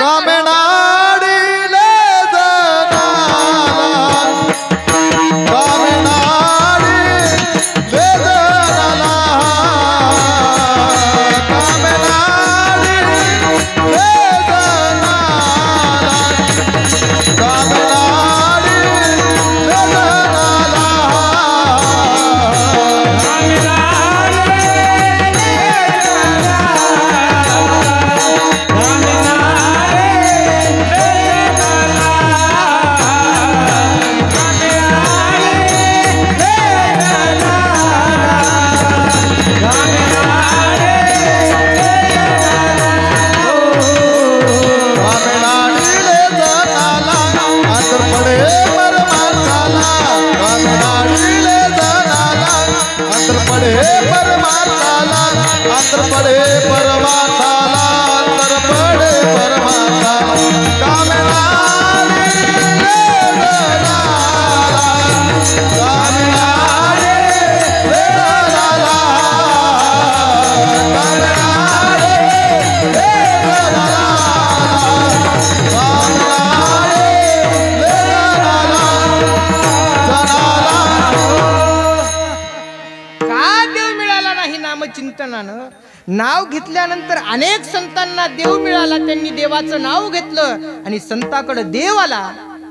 A: नाव घेतल्यानंतर अनेक संतांना देव मिळाला. त्यांनी देवाचं नाव घेतलं आणि संताकडे देव आला.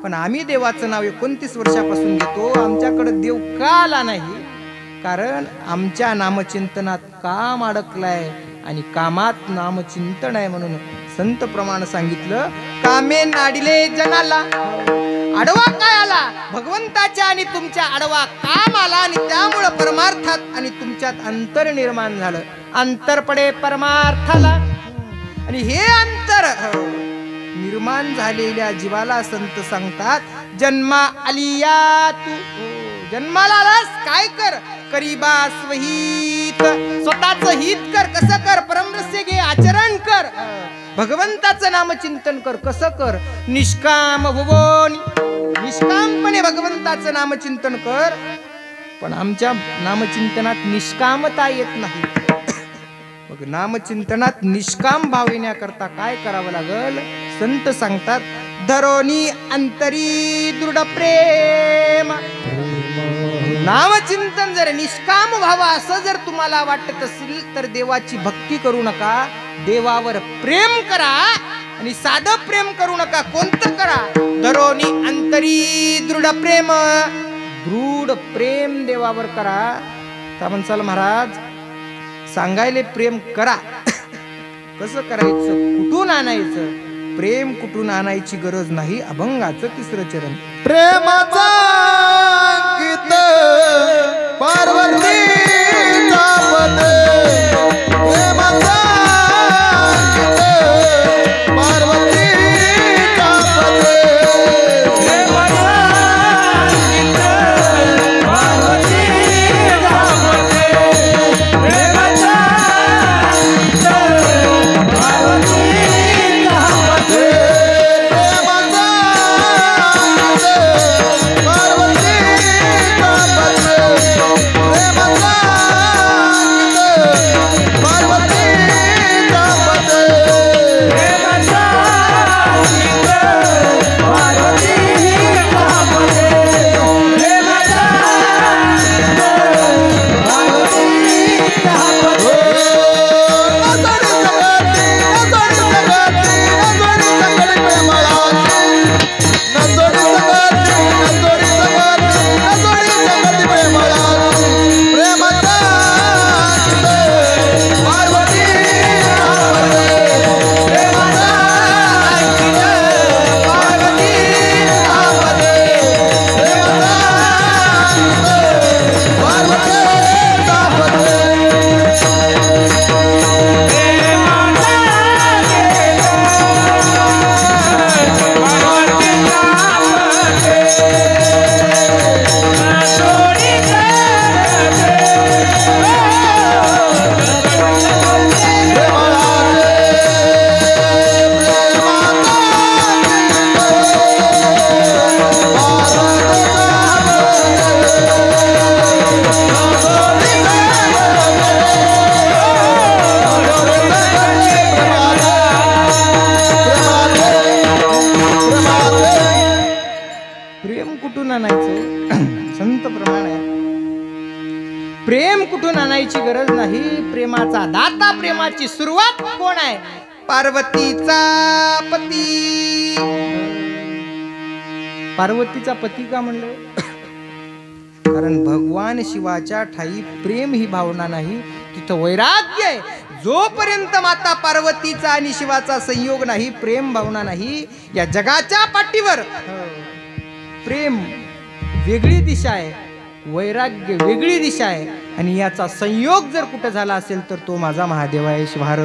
A: पण आम्ही देवाचं नाव 29 वर्षापासून घेतो. आमच्याकडे देव का आला नाही? कारण आमच्या नामचिंतनात काम अडकलाय. आणि कामात नामचिंतन आहे म्हणून संत प्रमाण सांगितलं, कामे नाडिले जनाला आडवा काय आला, भगवंताच्या आणि तुमच्या आडवा काम आला आणि त्यामुळं परमार्थात आणि तुमच्यात अंतर निर्माण झालं. अंतर पडे परमार्थाला. आणि हे अंतर निर्माण झालेल्या जीवाला संत सांगतात, जन्मा आलिया तू, जन्माला आलास काय कर, करीबा स्वहित, स्वतःच हित कर. कसं कर, परमरस्य घे, आचरण कर, भगवंताचं नामचिंतन कर. कसं कर, निष्काम भुवोनी, निष्कामपणे भगवंताचं नामचिंतन कर. पण आमच्या नामचिंतनात निष्कामता येत नाही. मग नामचिंतनात निष्काम भाव येण्याकरता काय करावं लागल, संत सांगतात, धरोनी अंतरी दृढ प्रेम. नामचिंतन जर निष्काम व्हावं असं जर तुम्हाला वाटत असेल तर देवाची भक्ती करू नका, देवावर प्रेम करा. आणि साधं प्रेम करू नका, कोणतं करा, धरोनी अंतरी दृढ प्रेम, दृढ प्रेम देवावर करा. तर म्हणसाल महाराज सांगायले प्रेम करा, कसं करायचं, कुठून आणायचं, प्रेम कुठून आणायची गरज नाही. अभंगाचं तिसरं चरण,
D: प्रेमाचा अंकित पार्वतीचा पदे, प्रेमाचा अंकित पार्वतीचा पदे,
C: प्रेमाचा अंकित पार्वतीचा पदे, प्रेमाचा अंकित पार्वतीचा पदे,
D: प्रेमाचा अंकित पार्वतीचा पदे, प्रेमाचा अंकित पार्वतीचा पदे.
C: प्रेमाचा अंकित पार्वतीचा पदे, प्रेमाचा अंकित पार्वतीचा पदे.
A: प्रेम कुठून आणायचं, संत प्रमाण आहे. प्रेम कुठून आणायची गरज नाही, प्रेमाचा दाता, प्रेमाची सुरुवात कोण आहे, पार्वतीचा पती. पार्वतीचा पती का म्हणलं, कारण भगवान शिवाच्या ठाई प्रेम ही भावना नाही, तिथं वैराग्य आहे. जोपर्यंत माता पार्वतीचा आणि शिवाचा संयोग नाही, प्रेम भावना नाही, या जगाच्या पाठीवर प्रेम वेगळी दिशा आहे, वैराग्य वेगळी दिशा आहे. आणि याचा संयोग जर कुठं झाला असेल तर तो माझा महादेव आहे. शिवार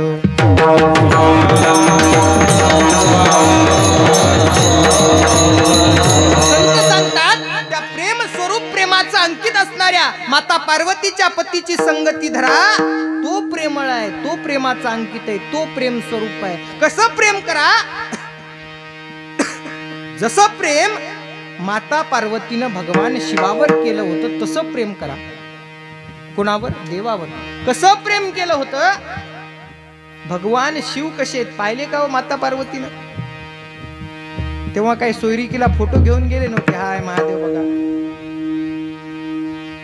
A: संत सांगतात, त्या प्रेम स्वरूप प्रेमाचा अंकित असणाऱ्या माता पार्वतीच्या पतीची संगती धरा, तो प्रेमळ आहे, तो प्रेमाचा अंकित आहे, तो प्रेम स्वरूप आहे. कसं प्रेम करा, जसं प्रेम माता पार्वतीनं भगवान शिवावर केलं होतं तसं प्रेम करा. कुणावर, देवावर. कसं प्रेम केलं होतं, भगवान शिव कसे आहेत पाहिले का हो माता पार्वतीनं. तेव्हा काही सोयरिकीला फोटो घेऊन गेले नव्हते, हाय महादेव बघा.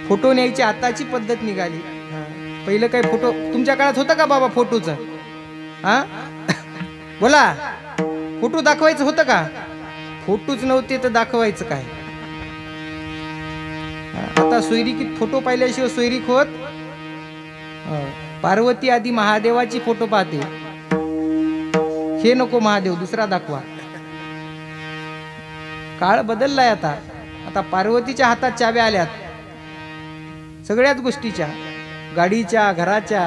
A: फोटो न्यायची आताची पद्धत निघाली. पहिलं काही फोटो तुमच्या काळात होतं का बाबा फोटोचं, हा बोला, फोटो दाखवायचं होतं का, फोटोच नव्हते तर दाखवायचं काय. आता सोयरिकीत फोटो पाहिल्याशिवाय सोयरीक होत. पार्वती आधी महादेवाची फोटो पाहते, हे नको महादेव दुसरा दाखवा. काळ बदललाय आता. आता पार्वतीच्या हातात चाव्या आल्यात सगळ्याच गोष्टीच्या, गाडीच्या, घराच्या,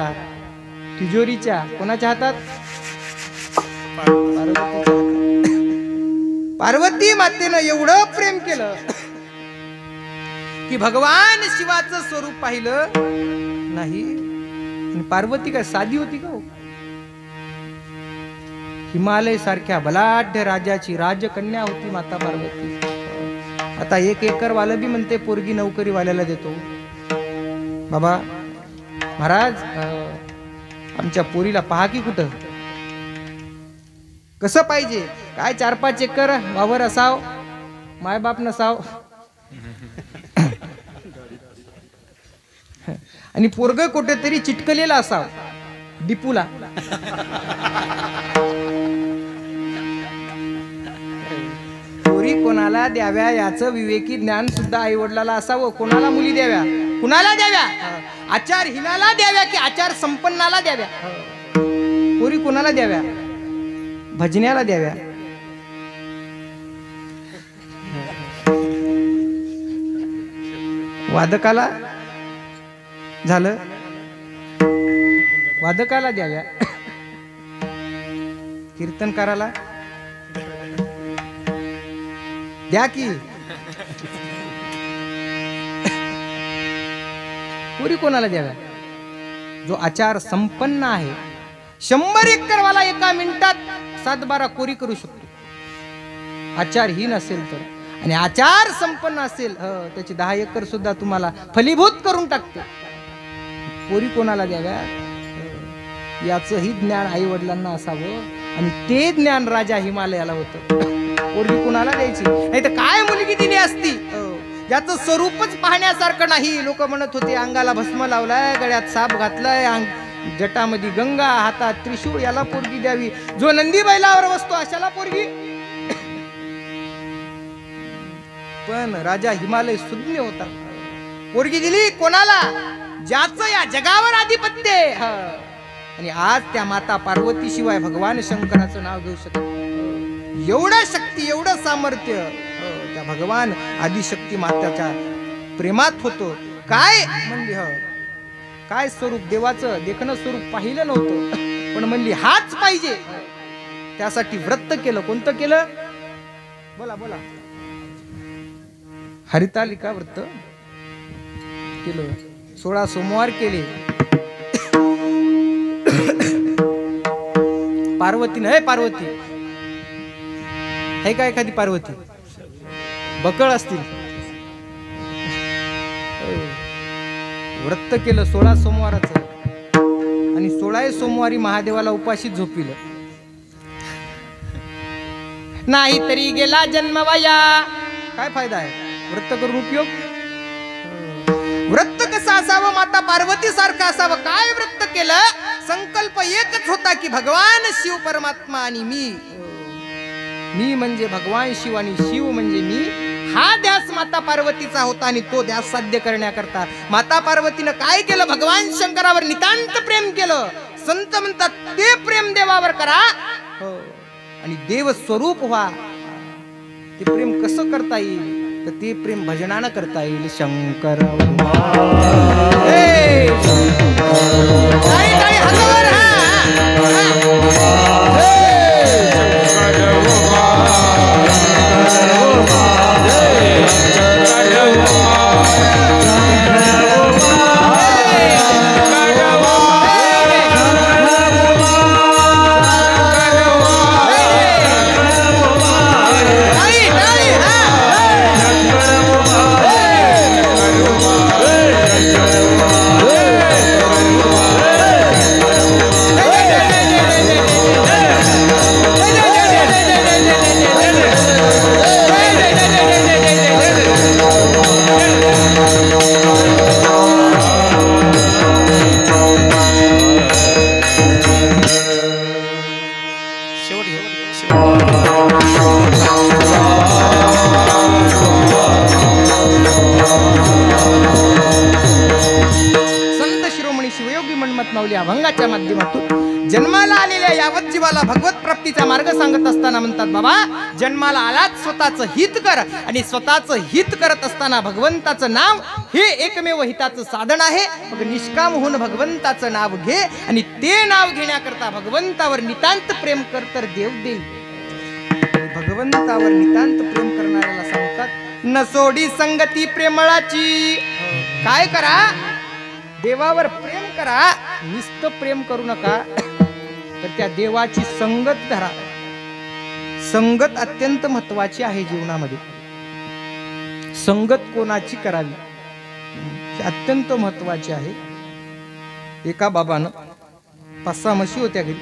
A: तिजोरीच्या. कोणाच्या हातात? पार्वतीच्या हातात. पार्वती मातेनं एवढं प्रेम केलं की भगवान शिवाचं स्वरूप पाहिलं नाही. आणि पार्वती काय साधी होती का? हिमालय सारख्या बलाढ्य राजाची राजकन्या होती माता पार्वती. आता 1 एकर वाला बी म्हणते पोरगी नोकरी वाल्याला देतो. बाबा महाराज, आमच्या पोरीला पहा की कुठं कसं पाहिजे. काय 4-5 एकर वावर असाव, मायबाप नसाव, आणि पोरग कुठेतरी चिटकलेला असाव डिपूला. पोरी कोणाला द्याव्या याचं विवेकी ज्ञान सुद्धा आई वडिलाला असावं. कोणाला मुली द्याव्या, कुणाला द्याव्या, आचार हिनाला द्याव्या की आचार संपन्नाला द्याव्या. पोरी कोणाला द्याव्या? भजन्याला द्याव्या. वादकाला झालं, वादकाला द्याव्या. कीर्तनकाराला द्या की. पुरी कोणाला द्याव्या? जो आचार संपन्न आहे. 100 एकर वाला एका मिनिटात 7-12 कोरी करू शकतो, आचारहीन असेल तर. आणि आचार संपन्न असेल त्याची 10 एकर सुद्धा तुम्हाला फलीभूत करून टाकते. पोरी कोणाला द्याव्या याचंही ज्ञान आई वडिलांना असावं. आणि ते ज्ञान राजा हिमालयाला होतं. पोरगी कोणाला द्यायची? नाही तर काय मुलगी दिली असती ज्याचं स्वरूपच पाहण्यासारखं नाही. लोक म्हणत होते अंगाला भस्म लावलाय, गळ्यात साप घातलाय, जटामध्ये गंगा, हातात त्रिशूळ, याला पोरगी द्यावी. जो नंदी बैलावर बसतो अशाला पोरगी. पण राजा हिमालय सुज्ञ होता. पोरगी दिली कोणाला? ज्याचं या जगावर आधिपत्य आहे. आणि आज त्या माता पार्वती शिवाय भगवान शंकराचं नाव घेऊ शकत. एवढं शक्ती, एवढं सामर्थ्य त्या भगवान आदिशक्ती माताच्या प्रेमात होतो. काय म्हणली काय स्वरूप देवाचं देखणं स्वरूप पाहिलं नव्हतं, पण म्हणली हाच पाहिजे. त्यासाठी व्रत केलं. कोणतं केलं? बोला बोला. हरितालिका व्रत केलं. 16 सोमवार केले. पार्वतीनं, हे पार्वती हे काय एखादी पार्वती बकळ असतील, व्रत केलं 16 सोमवाराचं. आणि 16 सोमवारी महादेवाला उपाशी झोपिलं. नाही तरी गेला जन्मवाया. काय फायदा आहे व्रत करून उपयोग? व्रत कसं असावं? माता पार्वती सारखं असावं. काय व्रत केलं? संकल्प एकच होता की भगवान शिव परमात्मा आणि मी म्हणजे भगवान शिव आणि शिव म्हणजे मी. हा ध्यास माता पार्वतीचा होता. आणि तो ध्यास साध्य करण्याकरता माता पार्वतीनं काय केलं? भगवान शंकरावर नितांत प्रेम केलं. संत म्हणतात ते प्रेम देवावर करा आणि देव स्वरूप व्हा. ते प्रेम कसं करता येईल? तर ते प्रेम भजनानं करता येईल. शंकर नामनाथ माऊली अभंगाच्या माध्यमातून जन्माला आलेल्या यावत जीवाला भगवत प्राप्तीचा मार्ग सांगत असताना म्हणतात, बाबा जन्माला आलाच स्वतःचं हित कर, आणि स्वतःचं हित करत असताना भगवंताचं नाव हे एकमेव हिताचं साधन आहे. मग निष्काम होऊन भगवंताचं नाव घे, आणि ते नाव घेण्याकरता भगवंतावर नितांत प्रेम कर, तर देव देईल. भगवंतावर नितांत प्रेम करणाऱ्याला सांगतात, न सोडी संगती प्रेमळाची. काय करा, देवावर प्रेम करा, नुसतं प्रेम करू नका, तर त्या देवाची संगत धरा. संगत अत्यंत महत्वाची आहे जीवनामध्ये. संगत कोणाची करावी हे अत्यंत महत्वाचे आहे. एका बाबानं 5-6 म्हशी होत्या घरी.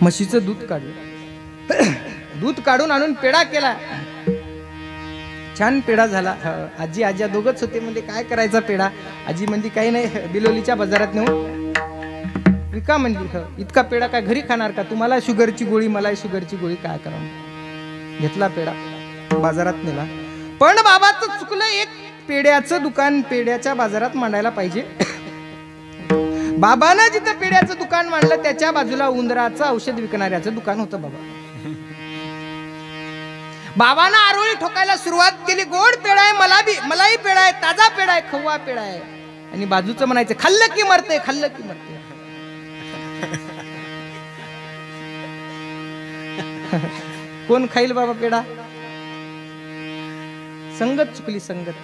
A: म्हशीचं दूध काढलं, दूध काढून आणून पेढा केला. छान पेढा झाला. आजी आज्या दोघच होते. म्हणजे काय करायचा पेढा? आजी म्हणजे काही नाही, बिलोलीच्या बाजारात नेऊन विका म्हणली. इतका पेढा काय घरी खाणार का? तुम्हाला शुगरची गोळी, मला शुगरची गोळी, काय करावं? घेतला पेढा, बाजारात नेला. पण बाबाचं चुकलं, एक पेढ्याचं दुकान पेढ्याच्या बाजारात मांडायला पाहिजे. बाबानं जिथं पेढ्याचं दुकान मांडलं त्याच्या बाजूला उंदराचं औषध विकणाऱ्याचं दुकान होतं. बाबानं आरोळी ठोकायला सुरुवात केली. गोड पेढा आहे, मलाही पेढा आहे, ताजा पेढा आहे, खवा पेढा आहे. आणि बाजूचं म्हणायचं, खाल्लं की मरते, खाल्लं की मरते. कोण खाईल बाबा पेढा? संगत चुकली, संगत.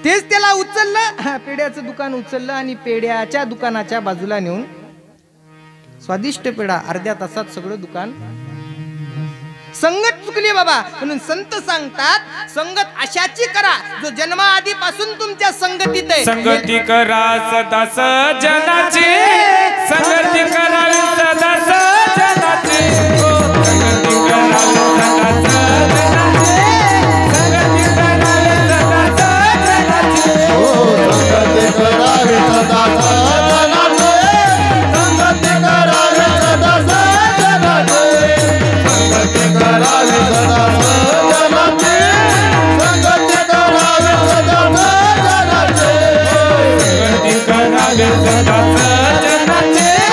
A: तेच त्याला उचललं, पेढ्याचं दुकान उचललं आणि पेढ्याच्या दुकानाच्या बाजूला नेऊन स्वादिष्ट पेढा. अर्ध्या तासात सगळं दुकान. संगत चुकली बाबा. म्हणून संत सांगतात, संगत अशाची करा जो जन्माआधीपासून तुमच्या संगतीत आहे.
B: संगती करा सदा सजनाची, संगती करावी सदा सजनाची, संगती करावी सदा सजनाची, संगती करावी सदा सजनाची,
D: संगती करावी सदा सजनाची, संगती करावी सदा सजनाची, संगती करावी सदा सजनाची, संगती करावी सदा सजनाची,
B: संगती करावी सदा सजनाची, संगती करावी सदा सजनाची, संगती करावी सदा सजनाची,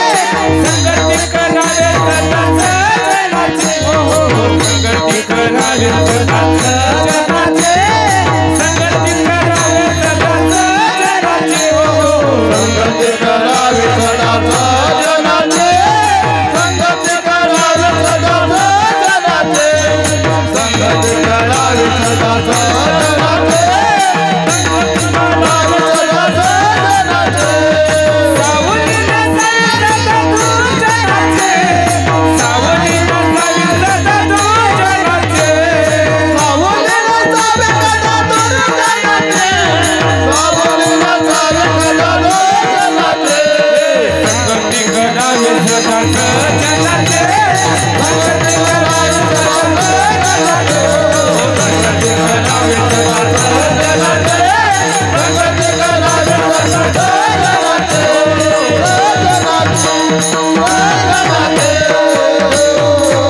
B: संगती करावी सदा सजनाची,
D: संगती करावी सदा सजनाची, संगती करावी सदा सजनाची, संगती करावी सदा सजनाची, संगती करावी सदा सजनाची.
B: सावलीला सावी सदा दुजनाचे, सावलीला सावी सदा दुजनाचे,
D: सावलीला सावी सदा दुजनाचे, सावलीला सावी सदा दुजनाचे,
B: संगती करावी सदा सजनाचे,
D: संगती करावी सदा सजनाचे, संगती करावी सदा सजनाचे, संगती करावी सदा सजनाचे,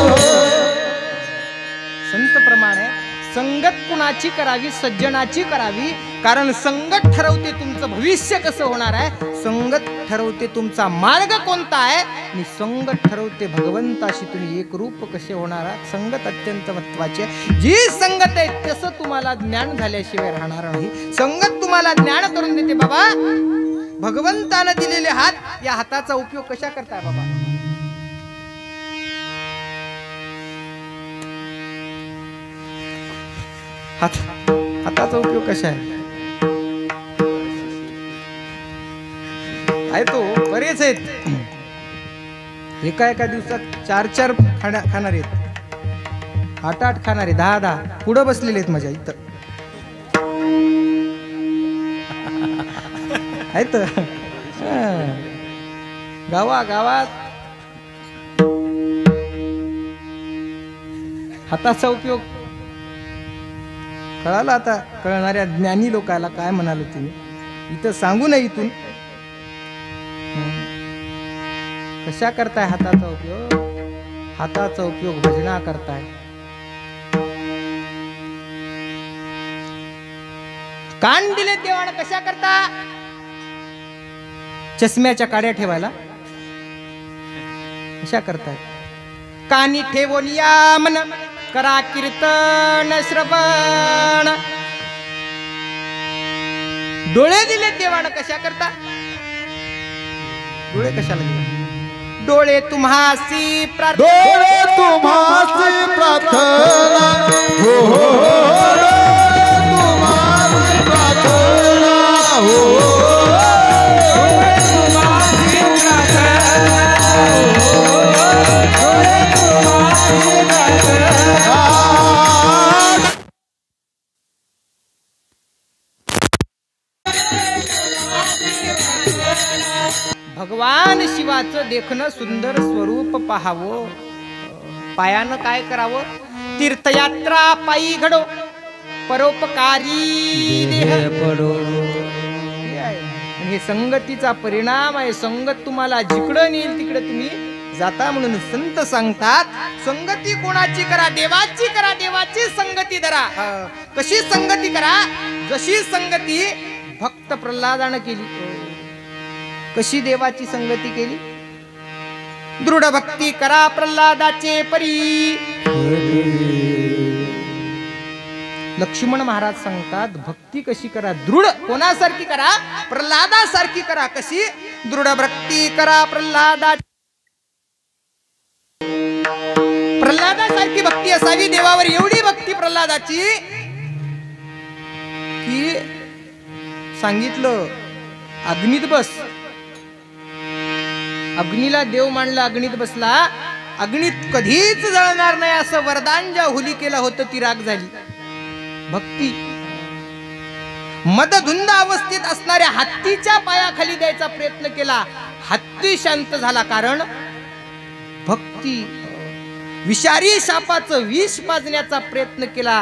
A: संत प्रमाणे संगत कुणाची करावी? सज्जनाची करावी. कारण संगत ठरवते तुमचं भविष्य कसं होणार आहे, संगत ठरवते तुमचा मार्ग कोणता आहे, आणि संगत ठरवते भगवंताशी तुम्ही एक रूप कसे होणार आहे. संगत अत्यंत महत्वाची आहे. जी संगत आहे तसं तुम्हाला ज्ञान झाल्याशिवाय राहणार नाही. संगत तुम्हाला ज्ञान करून देते. बाबा भगवंतानं दिलेले हात, या हाताचा उपयोग कशा करताय बाबा? हाताचा उपयोग कशा आहे? तो बरेच आहेत. एका दिवसात 4-4 खाणार आहेत, 8-8 खाणारे, 10-10 पुढं बसलेले आहेत माझ्या इथं. आहेत गावात. हाताचा उपयोग कळाला आता कळणाऱ्या ज्ञानी लोकाला. काय म्हणाल तुम्ही? इथं सांगू नये. इथून कशा करताय हाताचा उपयोग? हाताचा उपयोग भजना करताय. कान दिले देवानं कशा करता? चष्म्याच्या काड्या ठेवायला अशा करतात. कानी ठेवून या मन करा कीर्तन श्रवण. डोळे दिले देवानं कशा करता? डोळे कशाला दिले? डोळे तुम्हासी प्रार्थना,
D: डोळे तुम्हासी प्रार्थना, हो हो तुम्हासी प्रार्थना, हो तुम्हासी प्रार्थना, तुम्हासी प्रार्थना.
A: भगवान शिवाचं देखणं सुंदर स्वरूप पाहावं. पायानं काय करावं? तीर्थयात्रा पायी घडो, परोपकारी देह पडो. हे संगतीचा परिणाम आहे. संगत तुम्हाला जिकडं नेईल तिकडे तुम्ही जाता. म्हणून संत सांगतात, संगती कोणाची करा? देवाची करा. देवाची संगती धरा. कशी संगती करा? जशी संगती भक्त प्रल्हादानं केली. कशी देवाची संगती केली? दृढ भक्ती करा प्रल्हादाचे परी. लक्ष्मण महाराज सांगतात, भक्ती कशी करा? दृढ कोणासारखी करा? प्रल्हादासारखी करा. कशी? दृढ भक्ती करा प्रल्हादा. प्रल्हादासारखी भक्ती असावी देवावर. एवढी भक्ती प्रल्हादाची की सांगितलं अग्नीत बस. अग्नीला देव मानला, अग्नीत बसला. अग्नीत कधीच जळणार नाही असं वरदान ज्या होलिकेला होतं ती राग झाली. भक्ती. मदधुंद अवस्थेत असणाऱ्या हत्तीच्या पायाखाली द्यायचा प्रयत्न केला, हत्ती शांत झाला. कारण भक्ती. विषारी सापाचं विष पाजण्याचा प्रयत्न केला,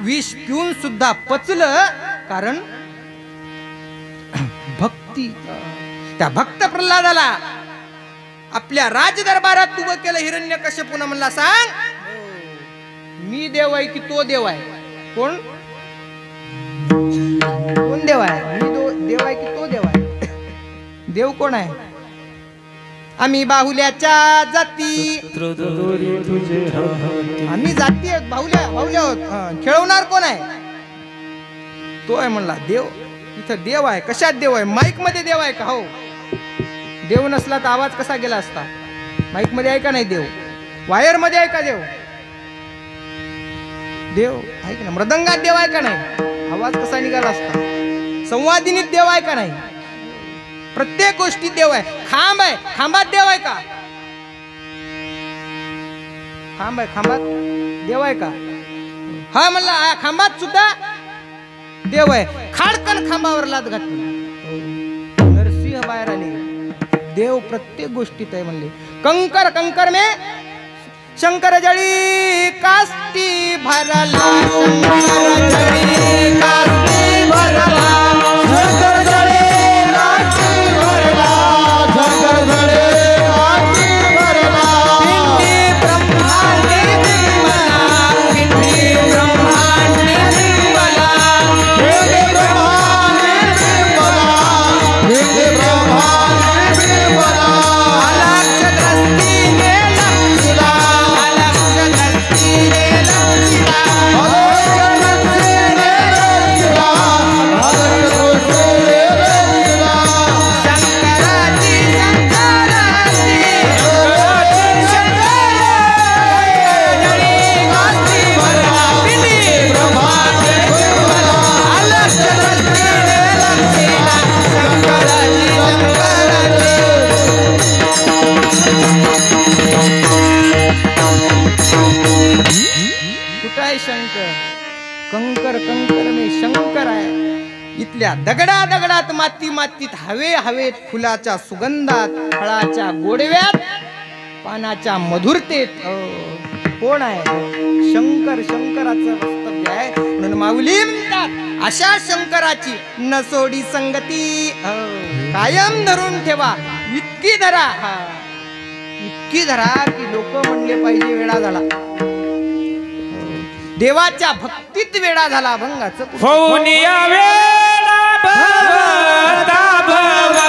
A: विष पिऊन सुद्धा पचलं. कारण भक्ती. त्या भक्त प्रल्हादाला आपल्या राजदरबारात उभं केलं. हिरण्यकश्यपूनं म्हणला, सांग मी देव आहे की तो देव आहे? कोण कोण देव आहे? मी देव आहे की तो देव आहे? देव कोण आहे? आम्ही बाहुल्याच्या जाती, आम्ही जाती आहेत, बाहुल्या बाहुल्या आहोत. खेळवणार कोण आहे? तो आहे म्हणला देव. इथं देव आहे. कशात देव आहे? माईक मध्ये देव आहे का? हो. देव नसला तर आवाज कसा गेला असता? माईक मध्ये आहे का नाही देव? वायर मध्ये आहे का देव? देव आहे का नाही? मृदंगात देव आहे का नाही? आवाज कसा निघाला असता? संवादिनीत देव आहे का नाही? प्रत्येक गोष्टीत देव आहे. खांब आहे, खांबात देव आहे का? खांब आहे, खांबात देव आहे का? हा म्हणला खांबात सुद्धा देव आहे. खाडकन खांबावर लाद घातली, नरसिंह बाहेर आले. देव प्रत्येक गोष्टीत आहे म्हणले. कंकर कंकर में शंकर जळी कास्ती भरला, शंकर जळी कास्ती भरला,
D: शंकर जळे कास्ती भरला, शंकर जळे कास्ती भरला.
A: पिंडी ब्रह्मांडी निर्मला, पिंडी ब्रह्मांडी निर्मला,
D: पिंडी ब्रह्मांडी निर्मला, पिंडी ब्रह्मांडी निर्मला.
A: अलक्ष दृष्टीने लक्षिला, अलक्ष दृष्टीने लक्षिला, शंकराची शंकराची जळी कास्ती भरला, पिंडी ब्रह्मांडी निर्मला, अलक्ष दृष्टीने लक्षिला, शंकराची शंकराची. कुठं आहे शंकर? कंकर कंकर में शंकर आहे. इथल्या दगडा दगडात, माती मातीत, हवे हवेत, फुलाच्या सुगंधात, फळाच्या गोडव्यात, पानाच्या मधुरतेत कोण आहे? शंकर. शंकराचं वक्तव्य आहे. म्हणून माऊली म्हणतात, अशा शंकराची न सोडी संगती, कायम धरून ठेवा. इतकी धरा, इतकी धरा की लोक म्हणले पाहिजे वेळा झाला. देवाच्या भक्तीत वेडा झाला. अभंगाचं
B: होऊन या वेळा भवता भवता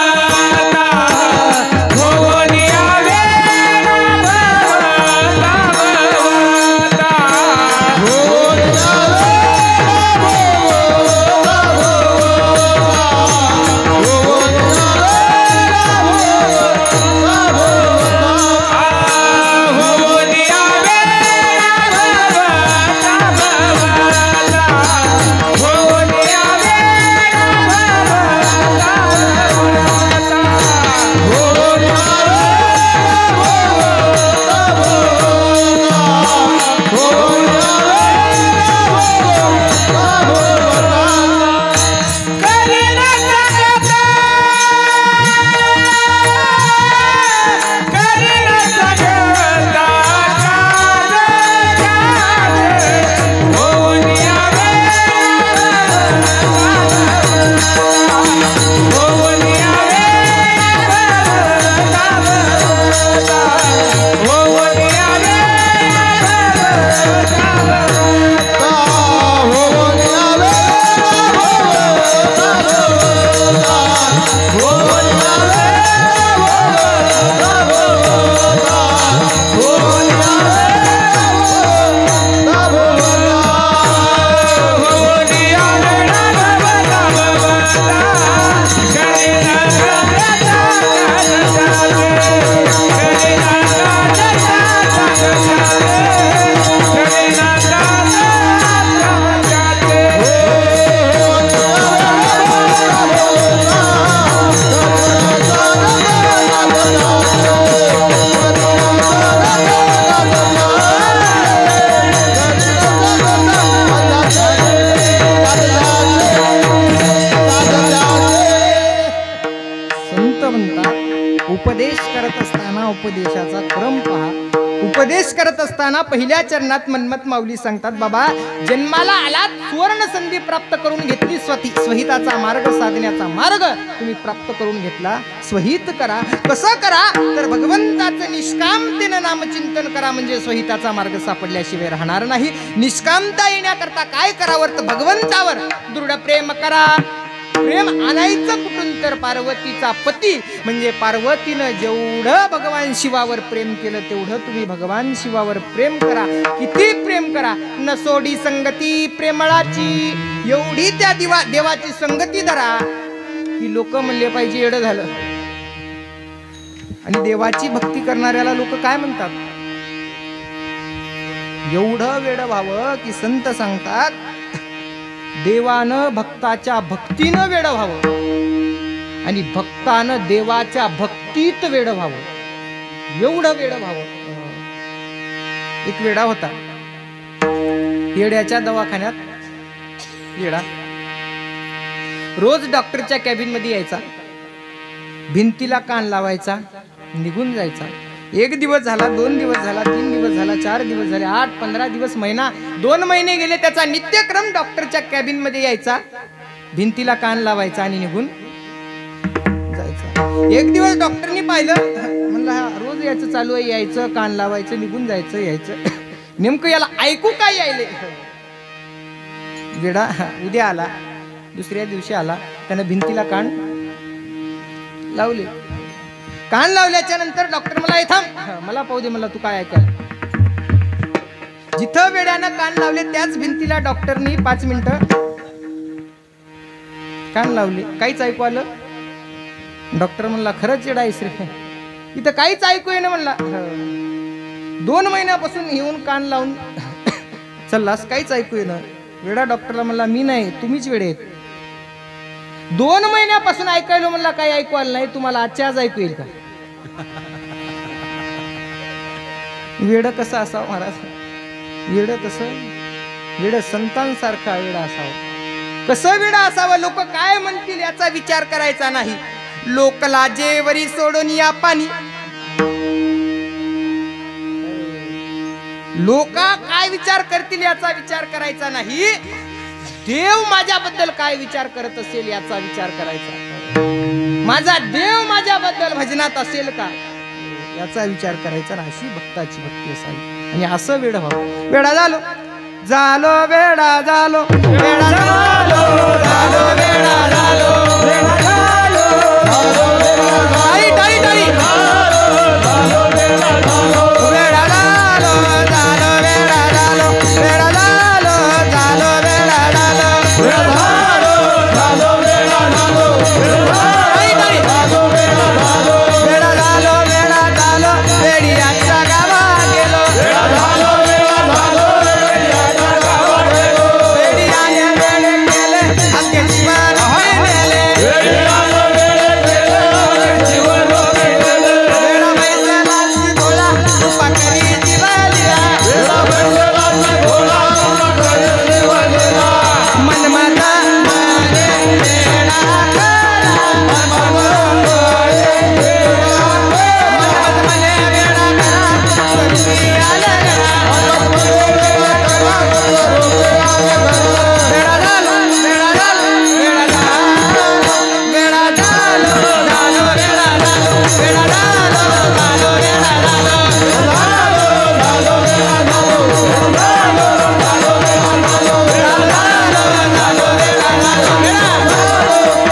A: करत असताना उपदेशाचा क्रम पहा. उपदेश करत असताना पहिल्या चरणात मन्मथ माऊली सांगतात, बाबा जन्माला आलात, सुवर्ण संधी प्राप्त करून घेतली, स्वहिताचा मार्ग साधण्याचा मार्ग तुम्ही प्राप्त करून घेतला. स्वहित करा. कसं करा तर भगवंताचं निष्कामतेनं नामचिंतन करा, म्हणजे स्वहिताचा मार्ग सापडल्याशिवाय राहणार नाही. निष्कामता येण्याकरता काय करावं तर भगवंतावर दृढ प्रेम करा. प्रेम आणायचं कुठून तर पार्वतीचा पती, म्हणजे पार्वतीनं जेवढं भगवान शिवावर प्रेम केलं तेवढं तुम्ही भगवान शिवावर प्रेम करा. किती प्रेम करा. न सोडी संगती प्रेमळाची, एवढी त्या देवाची संगती धरा की लोक म्हणले पाहिजे एवढं झालं. आणि देवाची भक्ती करणाऱ्याला लोक काय म्हणतात, एवढं वेड व्हावं की संत सांगतात देवानं भक्ताच्या भक्तीनं वेड व्हावं आणि भक्तानं देवाच्या भक्तीत वेड व्हावं. एवढं वेड व्हावं. एक वेडा होता, येड्याच्या दवाखान्यात येडा रोज डॉक्टरच्या कॅबिन मध्ये यायचा, भिंतीला कान लावायचा, निघून जायचा. 1 दिवस झाला, 2 दिवस झाला, 3 दिवस झाला, 4 दिवस झाले, 8, 15 दिवस, महिना, 2 महिने गेले. त्याचा नित्यक्रम डॉक्टरच्या कॅबिन मध्ये यायचा, भिंतीला कान लावायचा आणि निघून जायचा. 1 दिवस डॉक्टरनी पाहिलं, म्हणलं हा रोज यायचं चालू आहे, यायचं कान लावायचं, निघून जायचं, यायचं, नेमकं याला ऐकू काय यायले. वेडा उद्या आला, दुसऱ्या दिवशी आला, त्यानं भिंतीला कान लावले. कान लावल्याच्या नंतर डॉक्टर मला थांब, मला पाहू दे, मला तू काय ऐकायला. जिथं वेड्यानं कान लावले त्याच भिंतीला डॉक्टरनी 5 मिनिटं कान लावले, काहीच ऐकू आलं. डॉक्टर म्हणला खरंच वेडा आहेस रे, इथं काहीच ऐकू येणं. म्हणला 2 महिन्यापासून येऊन कान लावून चल्लास, काहीच ऐकू येणं. वेडा डॉक्टरला म्हणला मी नाही, तुम्हीच वेडे आहेत. 2 महिन्यापासून ऐकायलो, म्हणला काही ऐकू आलं नाही, तुम्हाला आजच्या आज ऐकू येईल का. वेड कसं असावं महाराज, वेड कसं, वेड संतांसारखा वेडा असावं. कसं वेडा असावं, लोक काय म्हणतील याचा विचार करायचा नाही. लोक लाजेवरी सोडून या पाणी, लोक काय विचार करतील याचा विचार करायचा नाही. देव माझ्याबद्दल काय विचार करत असेल याचा विचार करायचा. माझा देव माझ्याबद्दल भजनात असेल का याचा विचार करायचा ना. अशी भक्ताची भक्ती असावी आणि असं वेड व्हावं. वेडा झालो झालो वेडा झालो, वेडा झालो झालो वेडा झालो, वेडा झालो झालो वेडा झालो, टाळी टाळी टाळी, झालो वेडा झालो, वेडा झालो झालो वेडा झालो, वेडा झालो झालो वेडा झालो, वेडा झालो झालो वेडा झालो, टाळी टाळी, झालो वेडा झालो, वेडा झालो वेडा झालो, वेडियाच्या गावात गेलो, वेडा झालो वेडा झालो, वेडियाच्या गावात गेलो, वेडियाने वेडे केले आमचे जीवन होय नेले, वेडियाने वेडे केले आमचे जीवन होय नेले, वेडा बैसलाची भोळा कृपा करी जीवलीला, वेडा बैसलाची भोळा कृपा करी जीवलीला, मनमाता माने वेडा करा, मनमाता मने वेडा करा, स्वरूपी आला करा, वेडा झालो वेडा झालो वेडा झालो, वेडा झालो झालो वेडा झालो, वेडा झालो झालो वेडा झालो, झालो झालो वेडा झालो, झालो झालो वेडा झालो, वेडा झालो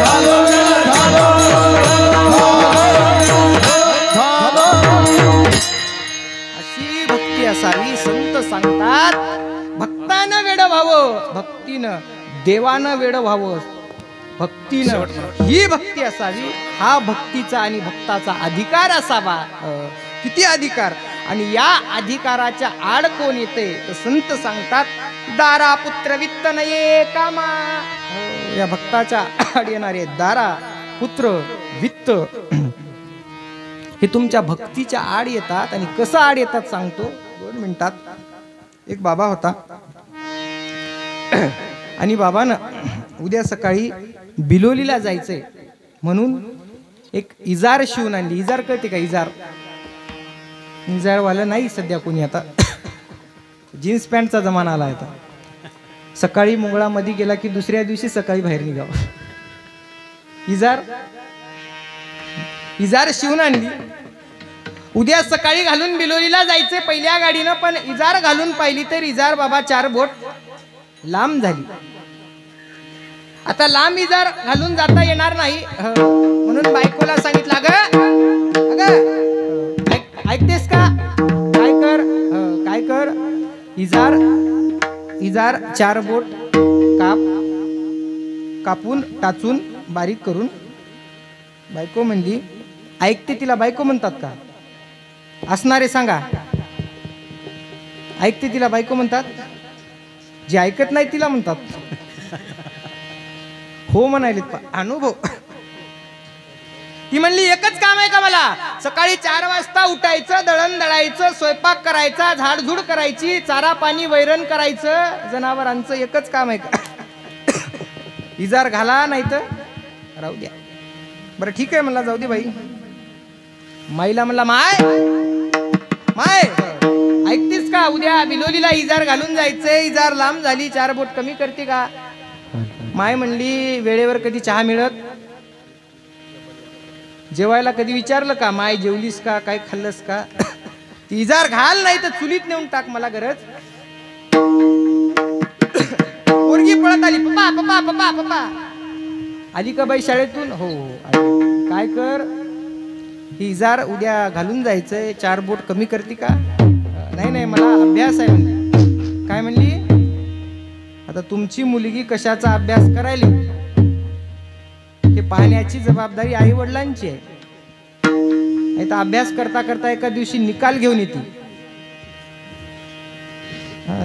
A: झालो वेडा झालो, वेडा झालो झालो. अशी भक्ती असावी. संत सांगतात भक्तानं वेड व्हावं, भक्तीनं देवानं वेड व्हावं, भक्तीनं ही भक्ती असावी. हा भक्तीचा आणि भक्ताचा अधिकार असावा. किती अधिकार. आणि या अधिकाराच्या आड कोण येते तर संत सांगतात दारा पुत्र वित्त नये कामा. या भक्ताच्या आड येणारे दारा पुत्र वित्त हे तुमच्या भक्तीच्या आड येतात. आणि कसं आड येतात सांगतो 2 मिनिटात. एक बाबा होता आणि बाबानं उद्या सकाळी बिलोलीला जायचंय म्हणून एक इजार शिवून आणली. इजार कळते का? इजार इजारवालं नाही सध्या कोणी आता. जीन्स पॅन्टचा जमाना आला आता. सकाळी मुंगळामध्ये गेला की दुसऱ्या दिवशी सकाळी बाहेर निघावं. इजार शिवून आणली. उद्या सकाळी घालून बिलोलीला जायचे पहिल्या गाडीनं, पण इजार घालून पाहिली तर इजार बाबा 4 बोट लांब झाली. आता लांब इजार घालून जाता येणार नाही म्हणून बायकोला सांगितलं, अगं ऐकतेस का? काय कर इजार 4 बोट कापून टाचून बारीक करून. बायको म्हणली, ऐकते तिला बायको म्हणतात का? असणारे सांगा. ऐकते तिला बायको म्हणतात? जे ऐकत नाही तिला म्हणतात. हो म्हणाले अनुभव. ती म्हणली, एकच काम आहे का मला? सकाळी 4 वाजता उठायचं, दळण दळायचं, स्वयंपाक करायचा, झाडझूड करायची, चारा पाणी वैरण करायचं, जनावरांचं एकच काम आहे का? इजार घाला नाही तर राहू द्या. बरं ठीक आहे म्हणला, जाऊ दे बाई. माईला म्हणला, माय ऐकतेस का? उद्या बिलोलीला इजार घालून जायचंय. इजार लांब झाली, 4 बोट कमी करते का? माय म्हणली, वेळेवर कधी चहा मिळत? जेवायला कधी विचारलं का? माय जेवलीस का? काय खाल्लंस का? ती इजार घाल नाही तर चुलीत नेऊन टाक, मला गरज. पोरगी पळत आली, पप्पा पप्पा पप्पा पप्पा. आली का बाई शाळेतून? हो. काय कर, ही इजार उद्या घालून जायचंय, 4 बोट कमी करते का? नाही मला अभ्यास आहे म्हणली. काय म्हणली? आता तुमची मुलगी कशाचा अभ्यास करायली हे पाहण्याची जबाबदारी आई वडिलांची आहे. नाही तर अभ्यास करता करता एका दिवशी निकाल घेऊन येते.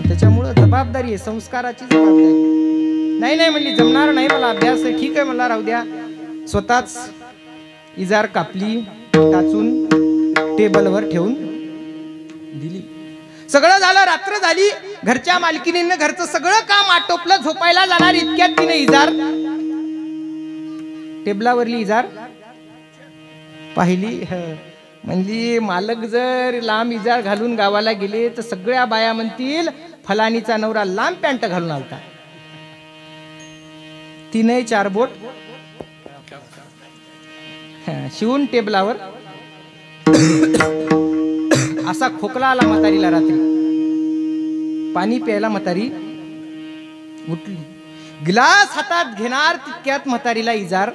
A: त्याच्यामुळं जबाबदारी आहे, संस्काराची जबाबदारी. नाही म्हणली, जमणार नाही, मला अभ्यास आहे. ठीक आहे म्हणला, राहू द्या. स्वतःच इजार कापली, टाचून टेबलवर ठेवून दिली. सगळं झालं, रात्र झाली. घरच्या मालकीनीनं घरचं सगळं काम आटोपलं. झोपायला जाणार इतक्यात तिने इजार, टेबलावरली इजार पाहिली. म्हणजे मालक जर लांब इजार घालून गावाला गेले तर सगळ्या बाया म्हणतील, फलानीचा नवरा लांब पॅन्ट घालून आलता. तिने 4 बोट शिवून टेबलावर. असा खोकला आला म्हातारीला रात्री. पाणी प्यायला म्हातारी उठली. गिलास हातात घेणार तितक्यात म्हातारीला इजार.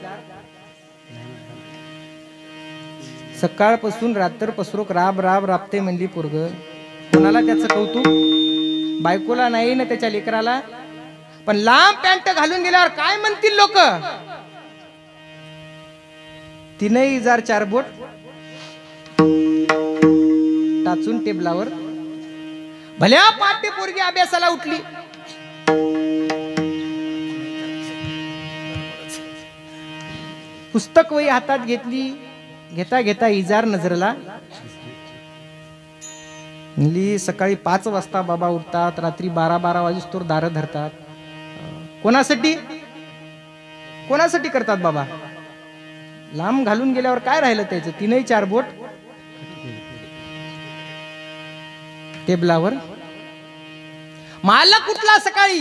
A: सकाळपासून रात्र पसरोक राबते म्हणली पोरग. कोणाला त्याचं कौतुक? बायकोला नाही ना त्याच्या लेकराला. पण लांब पॅन्ट घालून गेल्यावर काय म्हणतील लोक? तिने इजार 4 बोट टाचून टेबलावर. भल्या पाटे पोरगी अभ्यासाला उठली. पुस्तक वही हातात घेतली. घेता घेता इजार नजरला. म्हणली, सकाळी 5 वाजता बाबा उठतात, रात्री 12 वाजेस्तोर दारं धरतात. कोणासाठी करतात बाबा? लांब घालून गेल्यावर काय राहिलं त्याचं? तिने 4 बोट टेबलावर. मालक उठला सकाळी.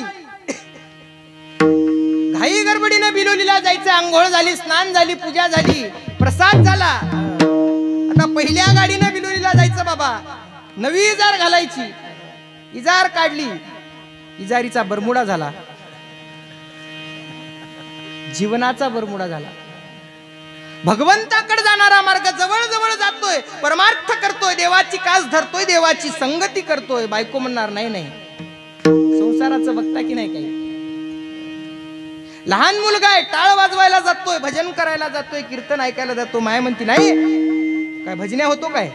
A: घाई गडबडीने बिलोलीला जायचं. आंघोळ झाली, स्नान झाली, पूजा झाली, प्रसाद झाला. आता पहिल्या गाडीनं बिलोलीला जायचं बाबा. नवी इजार घालायची. इजार काढली. इजारीचा बरमुडा झाला. जीवनाचा बरमुडा झाला. भगवंताकडे जाणारा मार्ग जवळ जवळ जातोय, परमार्थ करतोय, देवाची कास धरतोय, देवाची संगती करतोय. बायको म्हणणार नाही संसाराचं बघता की नाही काही. लहान मुलगा आहे, टाळ वाजवायला जातोय, भजन करायला जातोय, कीर्तन ऐकायला जातो. माय म्हणती नाही, काय भजन्या होतो काय?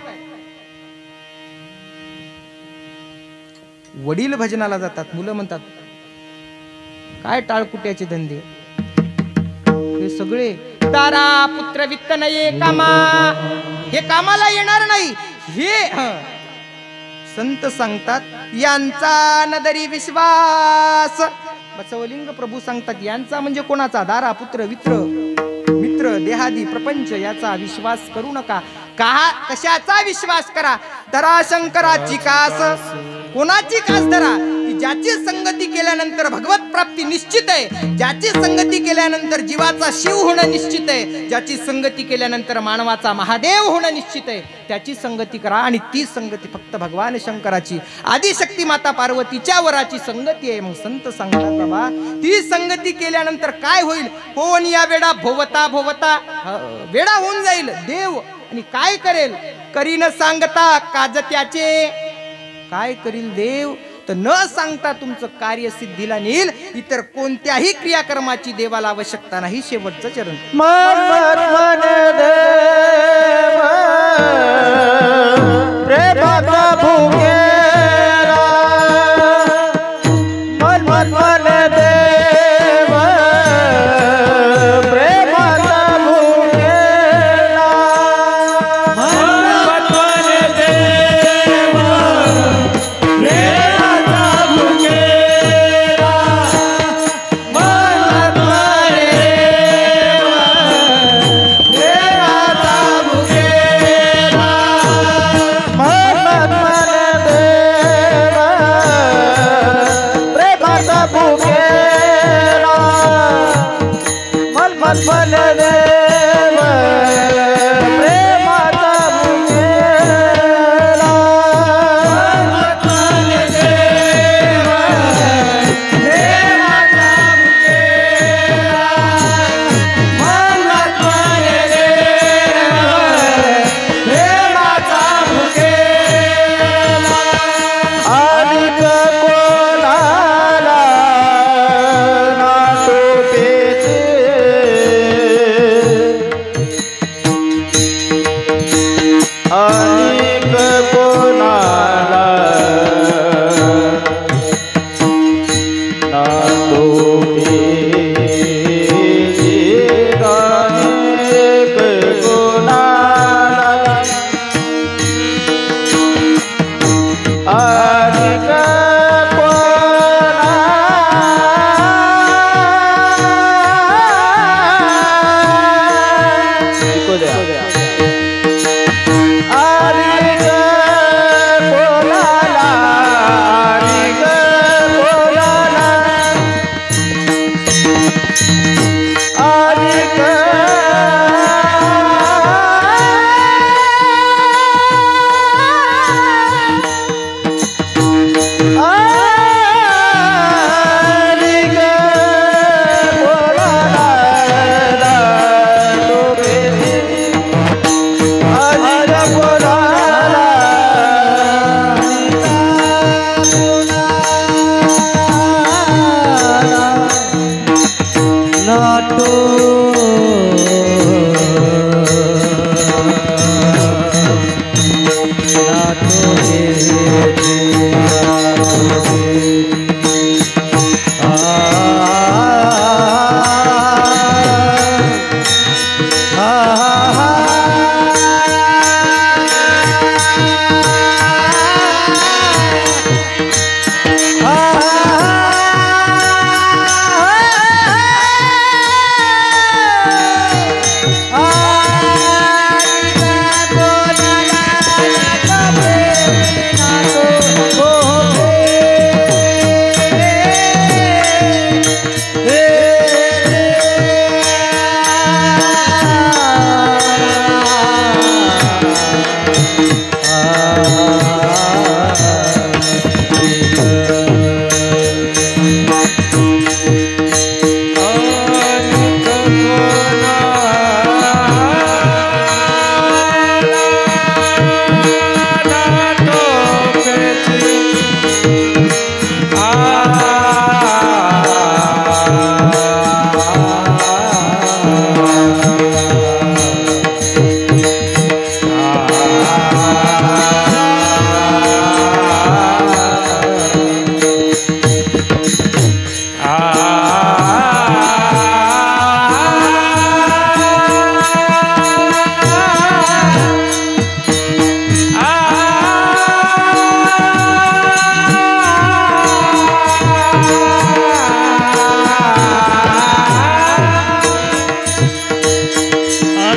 A: वडील भजनाला जातात, मुलं म्हणतात काय टाळकुट्याचे धंदे हे सगळे. तारा पुत्र वित्त नये कामा, हे कामाला येणार नाही हे संत सांगतात. यांचा नदरी विश्वास. बसवलिंग प्रभू सांगतात यांचा म्हणजे कोणाचा? दारा पुत्र वित्र मित्र मित्र देहादी प्रपंच याचा विश्वास करू नका. कशाचा विश्वास करा? धरा शंकराची कास. कोणाची कास धरा? की ज्याची संगती केल्यानंतर भगवत प्राप्ती निश्चित आहे, ज्याची संगती केल्यानंतर जीवाचा शिव होणं निश्चित आहे, ज्याची संगती केल्यानंतर मानवाचा महादेव होणं निश्चित आहे, त्याची संगती करा. आणि ती संगती फक्त भगवान शंकराची आदिशक्ती माता पार्वतीच्या वराची संगती आहे. मग संत सांगतात बाबा, ती संगती केल्यानंतर काय होईल? कोण या वेडा भोवता भोवता वेडा होऊन जाईल देव. आणि काय करेल? करी न सांगता काज त्याचे. काय करील देव? तर न सांगता तुमचं कार्य सिद्धीला नेईल. इतर कोणत्याही क्रियाकर्माची देवाला आवश्यकता नाही. शेवटचं चरण.
D: मन मन देव प्रेमाचा भुकेला. मन मन देव प्रेमाचा भुकेला.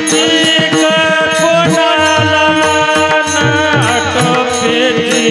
B: अधिक कोणाला नाटपेची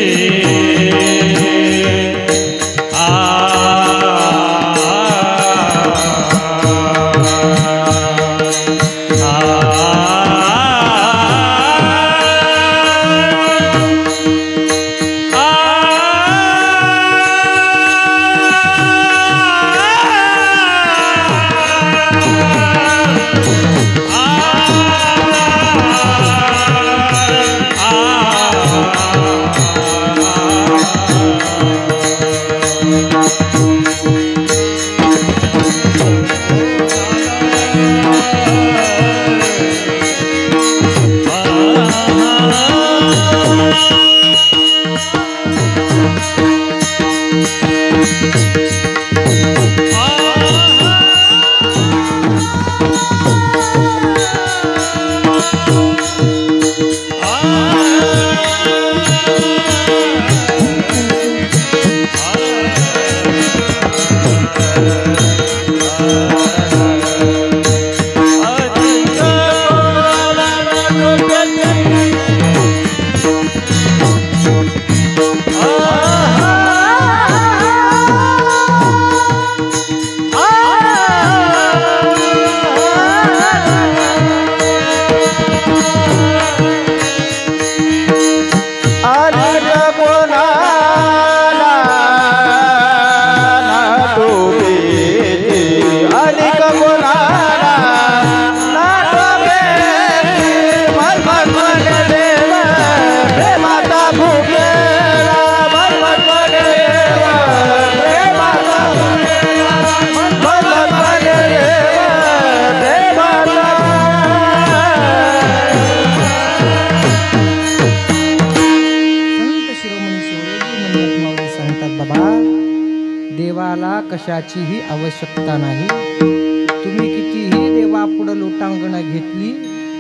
A: देवाला कशाचीही आवश्यकता नाही. तुम्ही कितीही देवापुढं लोटांगण घेतली,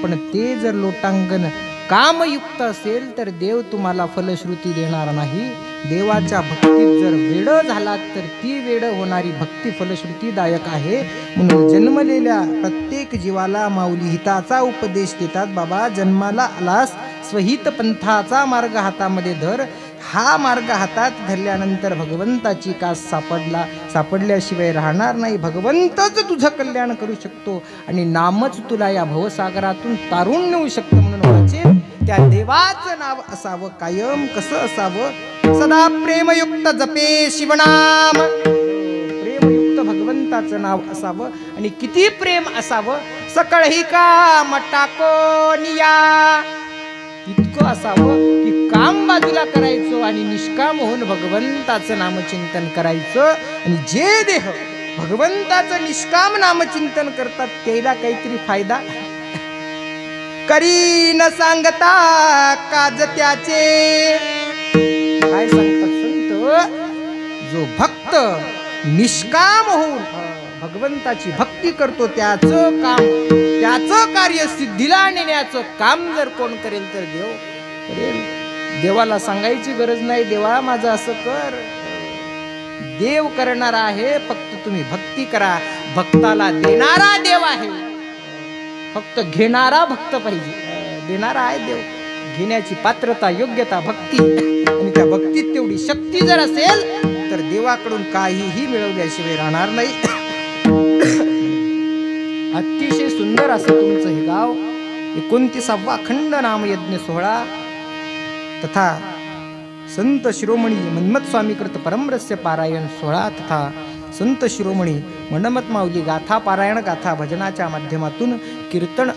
A: पण ते जर लोटांगण कामयुक्त असेल तर देव तुम्हाला फलश्रुती देणार नाही. देवाच्या भक्तीत जर वेड झालात तर ती वेड होणारी भक्ती फलश्रुतीदायक आहे. म्हणून जन्मलेल्या प्रत्येक जीवाला माऊली हिताचा उपदेश देतात. बाबा, जन्माला आलास स्वहित पंथाचा मार्ग हातामध्ये धर. हा मार्ग हातात धरल्यानंतर भगवंताची कास सापडल्याशिवाय राहणार नाही. भगवंतच तुझं कल्याण करू शकतो आणि नामच तुला या भवसागरातून तारून नेऊ शकतं. म्हणून वाचेल त्या देवाचं नाव असावं कायम. कसं असावं? सदा प्रेमयुक्त जपे शिवनाम. प्रेमयुक्त भगवंताचं नाव असावं. आणि किती प्रेम असावं? सकळ ही काम टाकोनिया. इतकं असावं की काम बाजूला करायचं आणि निष्काम होऊन भगवंताचं नामचिंतन करायचं. आणि जे देह भगवंताचं निष्काम नामचिंतन करतात त्याला काहीतरी फायदा करी न सांगता काज त्याचे. काय सांगतात संत? जो भक्त निष्काम होऊन भगवंताची भक्ती करतो त्याचं काम, त्याचं कार्य सिद्धीला नेण्याचं काम जर कोण करेल तर देव करेल. देवाला सांगायची गरज नाही, देवा माझं असं कर. देव करणारा आहे. फक्त तुम्ही भक्ती करा. भक्ताला देणारा देव आहे. फक्त घेणारा भक्त पाहिजे. देणारा आहे देव. घेण्याची पात्रता, योग्यता, भक्ती आणि त्या भक्तीत तेवढी शक्ती जर असेल तर देवाकडून काहीही मिळवल्याशिवाय राहणार नाही. अतिशय सुंदर असं तुमचं हे गाव. 29वा खंड नामयज्ञ सोहळा तथा संत शिरोमणी मन्मथ स्वामीकृत परमरस्य पारायण सोहळा तथा संत शिरोमणी मनमत माऊली गाथा पारायण गाथा भजनाच्या माध्यमातून कीर्तन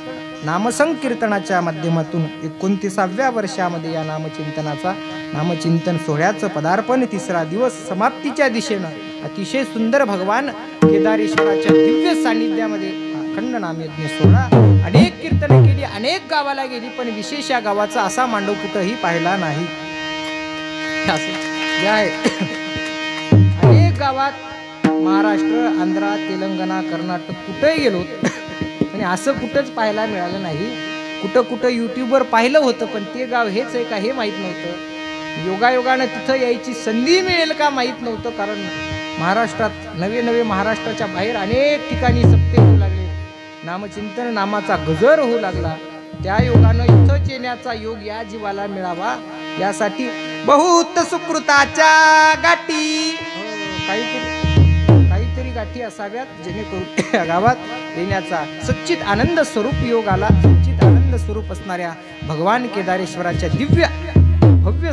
A: नामसंकीर्तनाच्या माध्यमातून 29व्या वर्षामध्ये या नामचिंतन सोहळ्याचं पदार्पण. 3रा दिवस समाप्तीच्या दिशेनं अतिशय सुंदर भगवान केदारेश्वराच्या दिव्य सान्निध्यामध्ये अखंड नामयज्ञ सोहळा. अनेक कीर्तन केली, अनेक गावाला गेली, पण विशेष या गावाचा असा मांडव कुठंही पाहिला नाही. अनेक गावात महाराष्ट्र, आंध्रा, तेलंगणा, कर्नाटक कुठेही गेलो आणि असं कुठंच पाहायला मिळालं नाही. कुठं युट्यूबवर पाहिलं होतं, पण ते गाव हेच आहे का हे माहीत नव्हतं. योगायोगानं तिथं यायची संधी मिळेल का माहीत नव्हतं. कारण महाराष्ट्रात नवे महाराष्ट्राच्या बाहेर अनेक ठिकाणी सप्ते होऊ लागले. नामचिंतन नामाचा गजर होऊ लागला. त्या योगानं इथंच येण्याचा योग या जीवाला मिळावा यासाठी बहुत सुकृताच्या गाठी काहीतरी गाठी असाव्यात जेणेकरून या गावात येण्याचा सच्चित आनंद स्वरूप योग आला. सच्चित आनंद स्वरूप असणाऱ्या भगवान केदारेश्वराच्या दिव्य भव्य